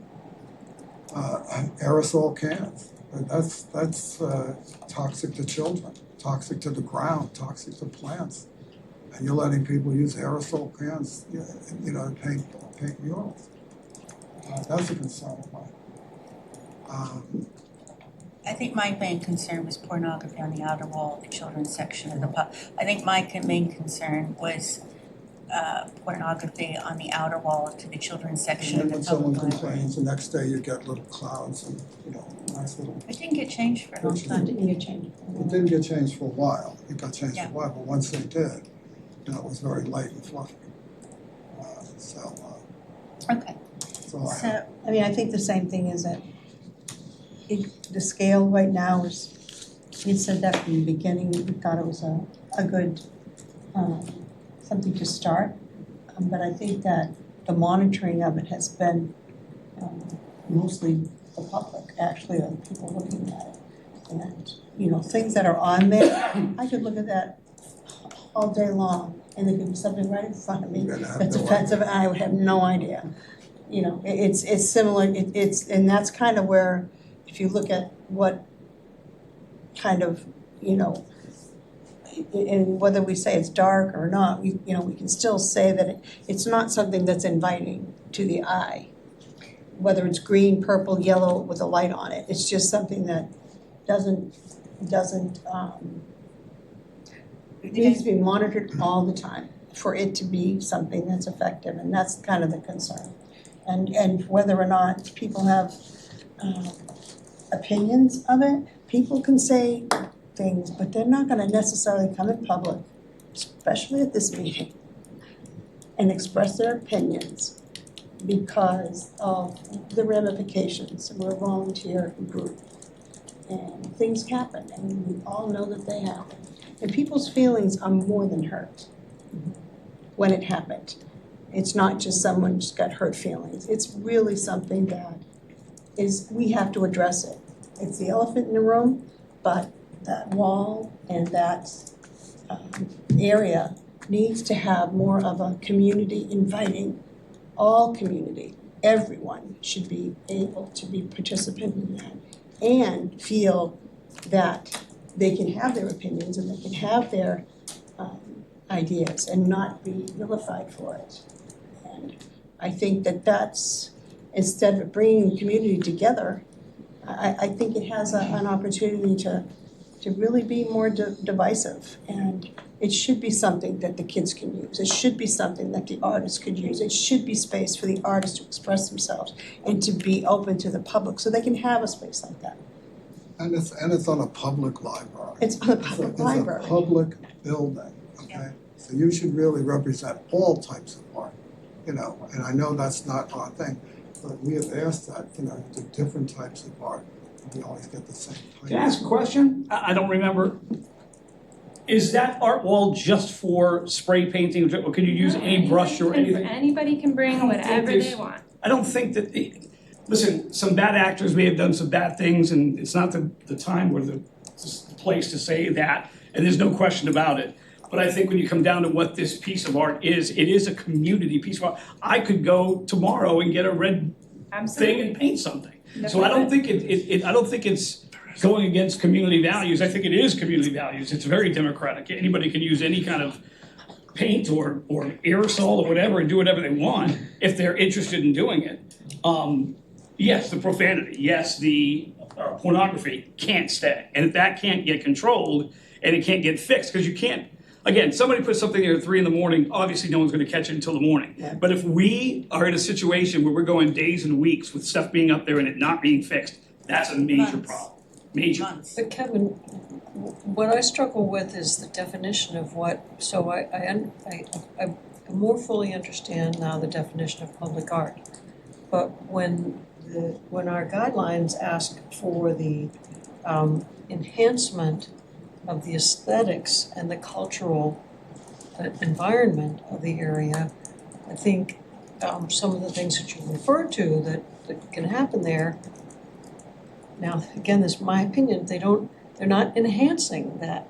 Aerosol cans. That's toxic to children, toxic to the ground, toxic to plants. And you're letting people use aerosol cans, to paint murals. That's a concern of mine. I think my main concern was pornography on the outer wall of the children's section of the pub. I think my main concern was pornography on the outer wall to the children's section And of then the when someone public library. complains, the next day you get little clouds and, nice little. It didn't get changed for a long time. It didn't get changed for a while. It got changed for Yeah. a while, but once they did, it was very light and fluffy. Okay. So So, I think the same thing is that the scale right now is, we said that from the beginning, we thought it was a good, something to start. But I think that the monitoring of it has been mostly the public, actually, or the people looking at it. And, things that are on there, I could look at that all day long and there could be something right in front of me You're gonna have that's no offensive, and I would have no idea. You know, it's similar, and that's kind of where, if you look at what kind of, you know, and whether we say it's dark or not, we can still say that it's not something that's inviting to the eye. Whether it's green, purple, yellow with a light on it, it's just something that doesn't, it needs to be monitored all the time for it to be something that's effective, and that's kind of the concern. And whether or not people have opinions of it, people can say things, but they're not gonna necessarily come in public, especially at this meeting, and express their opinions because of the ramifications. We're a volunteer group, and things happen, and we all know that they happen. And people's feelings are more than hurt when it happened. It's not just someone just got hurt feelings. It's really something that we have to address it. It's the elephant in the room, but that wall and that area needs to have more of a community inviting, all community. Everyone should be able to be participant in that and feel that they can have their opinions and they can have their ideas and not be vilified for it. And I think that's, instead of bringing the community together, I think it has an opportunity to really be more divisive. And it should be something that the kids can use. It should be something that the artists could use. It should be space for the artists to express themselves and to be open to the public so they can have a space like that. And it's on a public library. It's on a public library. It's a public building, okay? So you should really represent all types of art, and I know that's not our thing, but we have asked that, the different types of art. We always get the same type. Can I ask a question? I don't remember. Is that art wall just for spray painting, or can you use any brush or anything? Anybody can bring whatever they want. I don't think that, listen, some bad actors may have done some bad things, and it's not the time or the place to say that, and there's no question about it. But I think when you come down to what this piece of art is, it is a community piece of art. I could go tomorrow and get a red thing and paint something. So I don't think I don't think it's going against community values. I think it is community values. It's very democratic. Anybody can use any kind of paint or aerosol or whatever and do whatever they want if they're interested in doing it. Yes, the profanity. Yes, the pornography can't stay. And if that can't get controlled and it can't get fixed, because you can't, again, somebody puts something there at 3 a.m, obviously no one's gonna catch it until the morning. Yeah. But if we are in a situation where we're going days and weeks with stuff being up there and it not being fixed, that's a major Months. problem. Major. Months. But Kevin, what I struggle with is the definition of what, so I more fully understand now the definition of public art. But when our guidelines ask for the enhancement of the aesthetics and the cultural environment of the area, I think some of the things that you referred to that can happen there. Now, again, this is my opinion, they're not enhancing that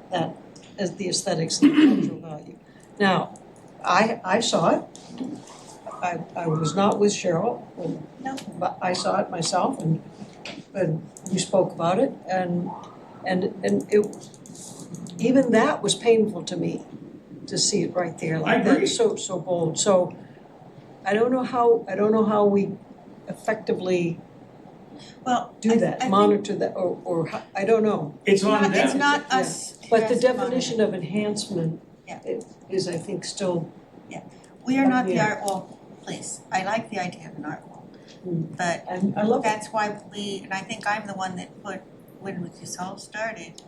as the aesthetics and the cultural value. Now, I saw it. I was not with Cheryl, but I saw it myself, and we spoke about it, and it, even that was painful to me, to see it right there like that, so bold. So I don't know how we effectively do that, I monitor that, or how, I don't know. It's on them. It's not us. who But has the to monitor. definition of enhancement Yeah. is, I think, still. We are not the Yeah. art wall place. I like the idea of an art wall, but I love it. that's why and I think I'm the one that put, when this all started,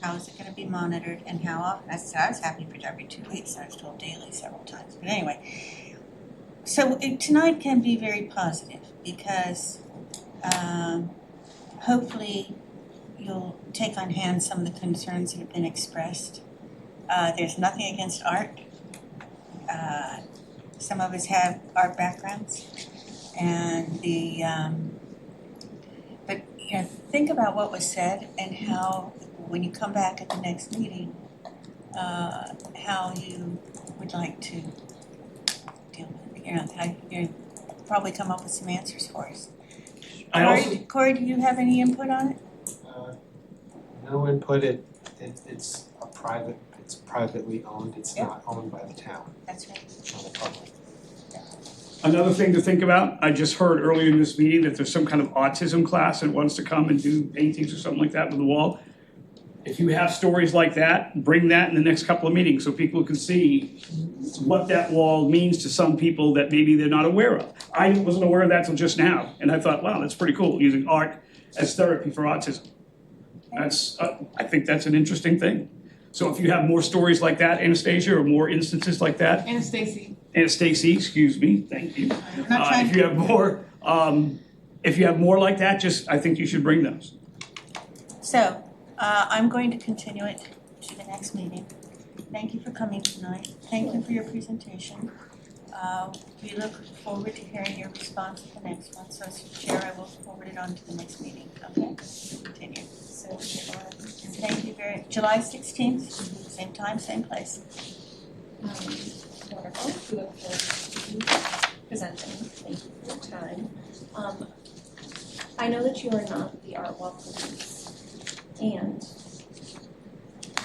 how is it gonna be monitored and how often? I said I was happy for every 2 weeks. I was told daily several times. But anyway, so tonight can be very positive because hopefully you'll take on hand some of the concerns that have been expressed. There's nothing against art. Some of us have art backgrounds, and but think about what was said and how, when you come back at the next meeting, how you would like to deal with, you probably come up with some answers for us. I also, Corey, do you have any input on it? No input, it's privately owned, it's Yeah. not owned by the town, That's right. it's not a public. another thing to think about, I just heard earlier in this meeting that there's some kind of autism class that wants to come and do paintings or something like that with the wall. If you have stories like that, bring that in the next couple of meetings so people can see what that wall means to some people that maybe they're not aware of. I wasn't aware of that till just now, and I thought, wow, that's pretty cool, using art as therapy for autism. That's, I think that's an interesting thing. So if you have more stories like that, Anastasia, or more instances like that, Anastasia. Anastasia, excuse me, thank you. I'm not trying If you have more like that, I think you should bring those. So, I'm going to continue it to the next meeting. Thank you for coming tonight. Thank you for your presentation. We look forward to hearing your response at the next one. So as chair, I will forward it on to the next meeting. Okay? Continue. So, thank you very, July 16th, same time, same place. Wonderful, we look forward to presenting, thank you for your time. I know that you are not the art wall police, and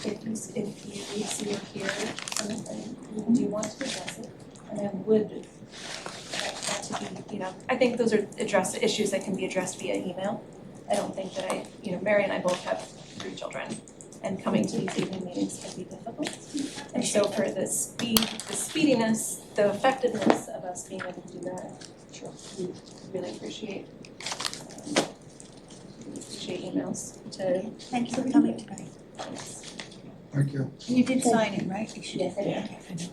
if you see or hear something, you do want to address it, and I would like that to be, I think those are issues that can be addressed via email. I don't think that Mary and I both have 3 children, and coming to these evening meetings can be difficult. And so for the speediness, the effectiveness of us being able to do that, we really appreciate emails to. Thank you for coming tonight. Thank you. You did sign it, right? Yes, I did.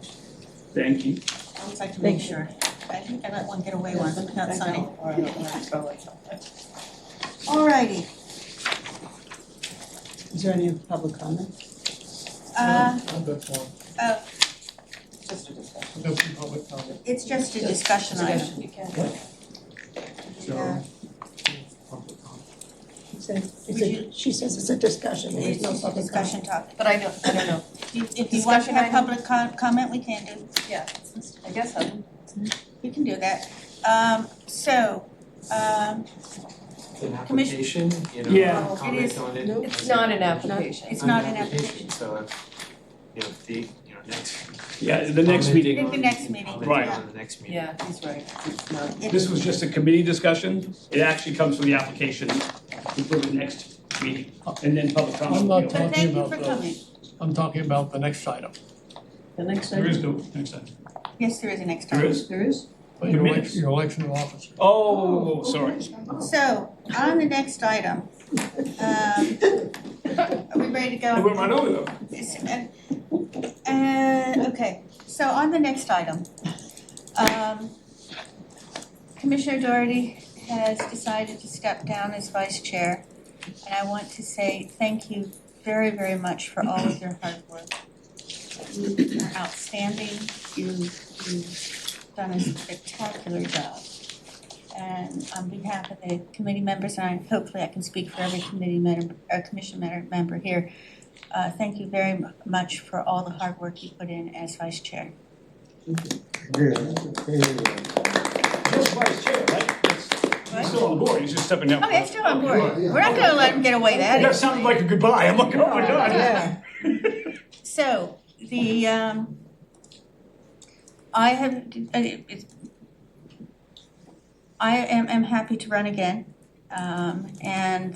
Thank you. I always like to make sure. I think I let one get away once without signing. All righty. Is there any public comment? It's It's just a discussion item. You can. Yeah. She says it's a discussion, there's It's no just a public discussion comment. topic. But I don't know. If you want to have public comment, we can do. Yeah, I guess so. We can do that. It's an application, Yeah. It comment is. on it. It's not an application. It's not an application. So if, next. Yeah, the next I meeting. think the next meeting. Comment Right. on the next meeting. Yeah, he's right. It's not. This was just a committee discussion. It actually comes from the application before the next meeting, and then public comment. I'm not But thank you talking for about coming. I'm talking about the next item. The next There is item, no next time. Yes, there is a next There time. is? there is? But The your minutes. election of officer. Oh, sorry. So, on the next item, are we ready to go? I went right over them. Okay, so on the next item, Commissioner Doherty has decided to step down as vice chair. And I want to say thank you very, very much for all of your hard work. You are outstanding, you've done a spectacular job. And on behalf of the committee members, and hopefully I can speak for every committee member, or commission member here, thank you very much for all the hard work you put in as vice chair. Just vice chair, right? He's still on the board, he's just stepping down. Oh, yeah, still on board. We're not gonna let him get away that. That sounded like a goodbye, I'm like, oh my God. Yeah. So, the, I am happy to run again. And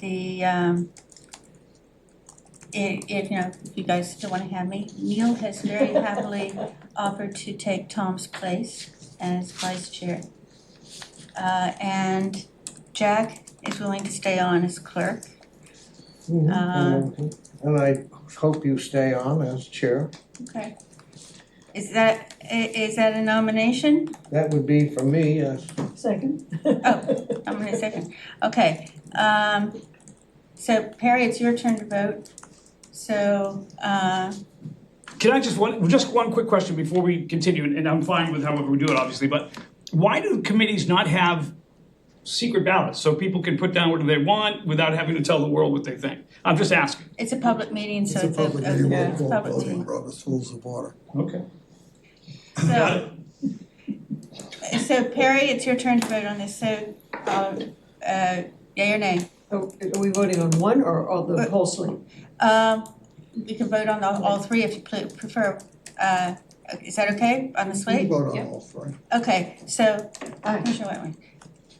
if you guys still wanna have me, Neil has very happily offered to take Tom's place as vice chair. And Jack is willing to stay on as clerk. And I hope you stay on as chair. Okay. Is that a nomination? That would be for me, yes. Second. Oh, I'm gonna second. Okay. So Perry, it's your turn to vote. So, Can I just one quick question before we continue, and I'm fine with however we do it, obviously, but why do committees not have secret ballots so people can put down what they want without having to tell the world what they think? I'm just asking. it's a public meeting, so It's a public meeting, it's a we'll public vote meeting. on Robert's Rules of Order. Okay. So Perry, it's your turn to vote on this, so, yea or nay? Are we voting on one or the whole slate? You can vote on all three if you prefer. Is that okay on the You can slate? vote on Yep. all three. Okay, so Aye. Commissioner Whitman,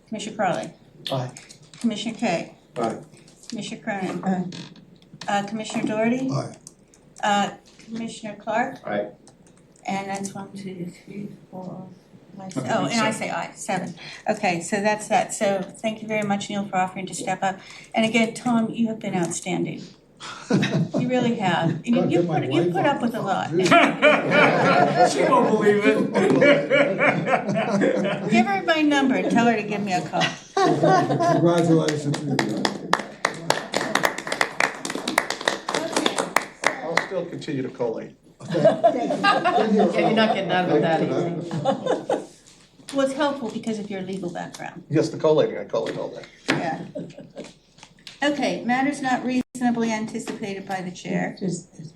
Commissioner Crowley. Aye. Commissioner Kay. Aye. Commissioner Cronin. Commissioner Doherty. Aye. Commissioner Clark. Aye. And that's 1, 2, 3, 4, 5, 6. Oh, and I say aye, 7. Okay, so that's that. So thank you very much, Neil, for offering to step up. And again, Tom, you have been outstanding. You really have. You Gotta get my you wife put on up with the a phone, lot. geez. She won't believe it. Give her my number and tell her to give me a call. Congratulations to you guys. I'll still continue to collate. Yeah, you're not getting out of it that easy. Well, it's helpful because of your legal background. Yes, the collating, I collate all day. Yeah. Okay, matters not reasonably anticipated by the chair.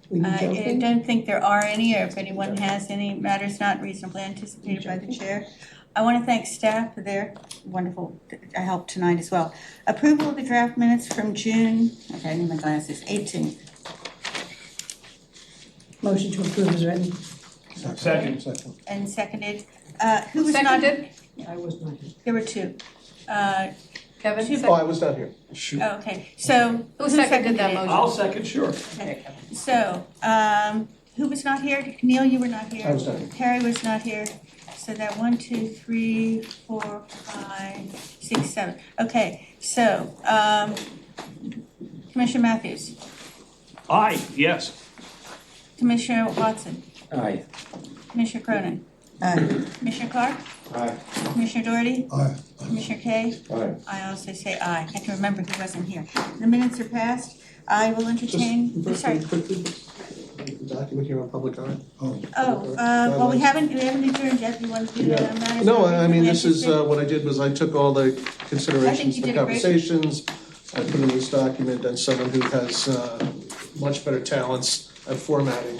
We I joking? don't think there are any, or if anyone has any matters not reasonably anticipated by the chair. I want to thank staff for their wonderful help tonight as well. Approval of the draft minutes from June, okay, I need my glasses, 18th. Motion to approve is written. Second. And seconded. Who was not? Seconded, I was not here. There were two. Kevin, Two- Oh, I was not here. Oh, okay, so. Who seconded that it? motion? I'll second, sure. Okay. So, who was not here? Neil, you were not here. I was not here. Perry was not here. So that 1, 2, 3, 4, 5, 6, 7. Okay, so, Commissioner Matthews, Aye, yes. Commissioner Watson, Aye. Commissioner Cronin, Aye. Commissioner Clark, Aye. Commissioner Doherty, Aye. Commissioner Kay. Aye. I also say aye. I have to remember who wasn't here. The minutes are passed. I will entertain, Just sorry. quickly, the document here on public art. Oh, well, we haven't adjourned yet. You want to do that on matters? No, not I mean, this is, reasonably what I did was I took all the considerations, you the did a great- conversations, I put in this document, and someone who has much better talents at formatting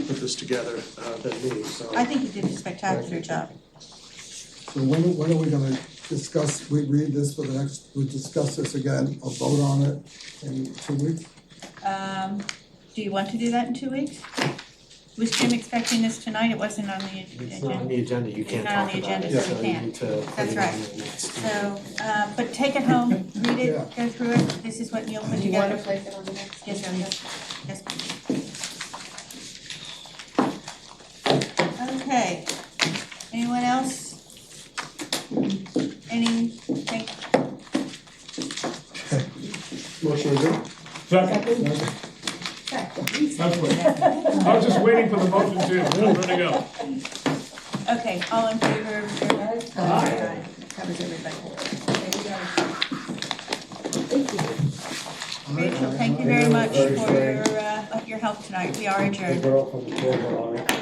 put this together than me, so. I think you did a spectacular job. So when are we gonna discuss, we read this for the next, we discuss this again, or vote on it in 2 weeks? Do you want to do that in 2 weeks? Was Jim expecting this tonight? It wasn't on the It's not on agenda. the agenda, you It's can't not on talk the about agenda, it, so we so you can't. need to put That's it right. on the next. So, but take it home, read it, go through it. This is what Neil put do you want to together. place it on the next? Yes, agenda? yes, please. Okay. Anyone else? Anything? Motion adjourned. Second. That's what, I was just waiting for the motion too. I'm ready to go. Okay, all in favor of adjournment? Aye. Covers everybody. Rachel, thank you very much for your help tonight. We are adjourned. The girl from the corner, aye.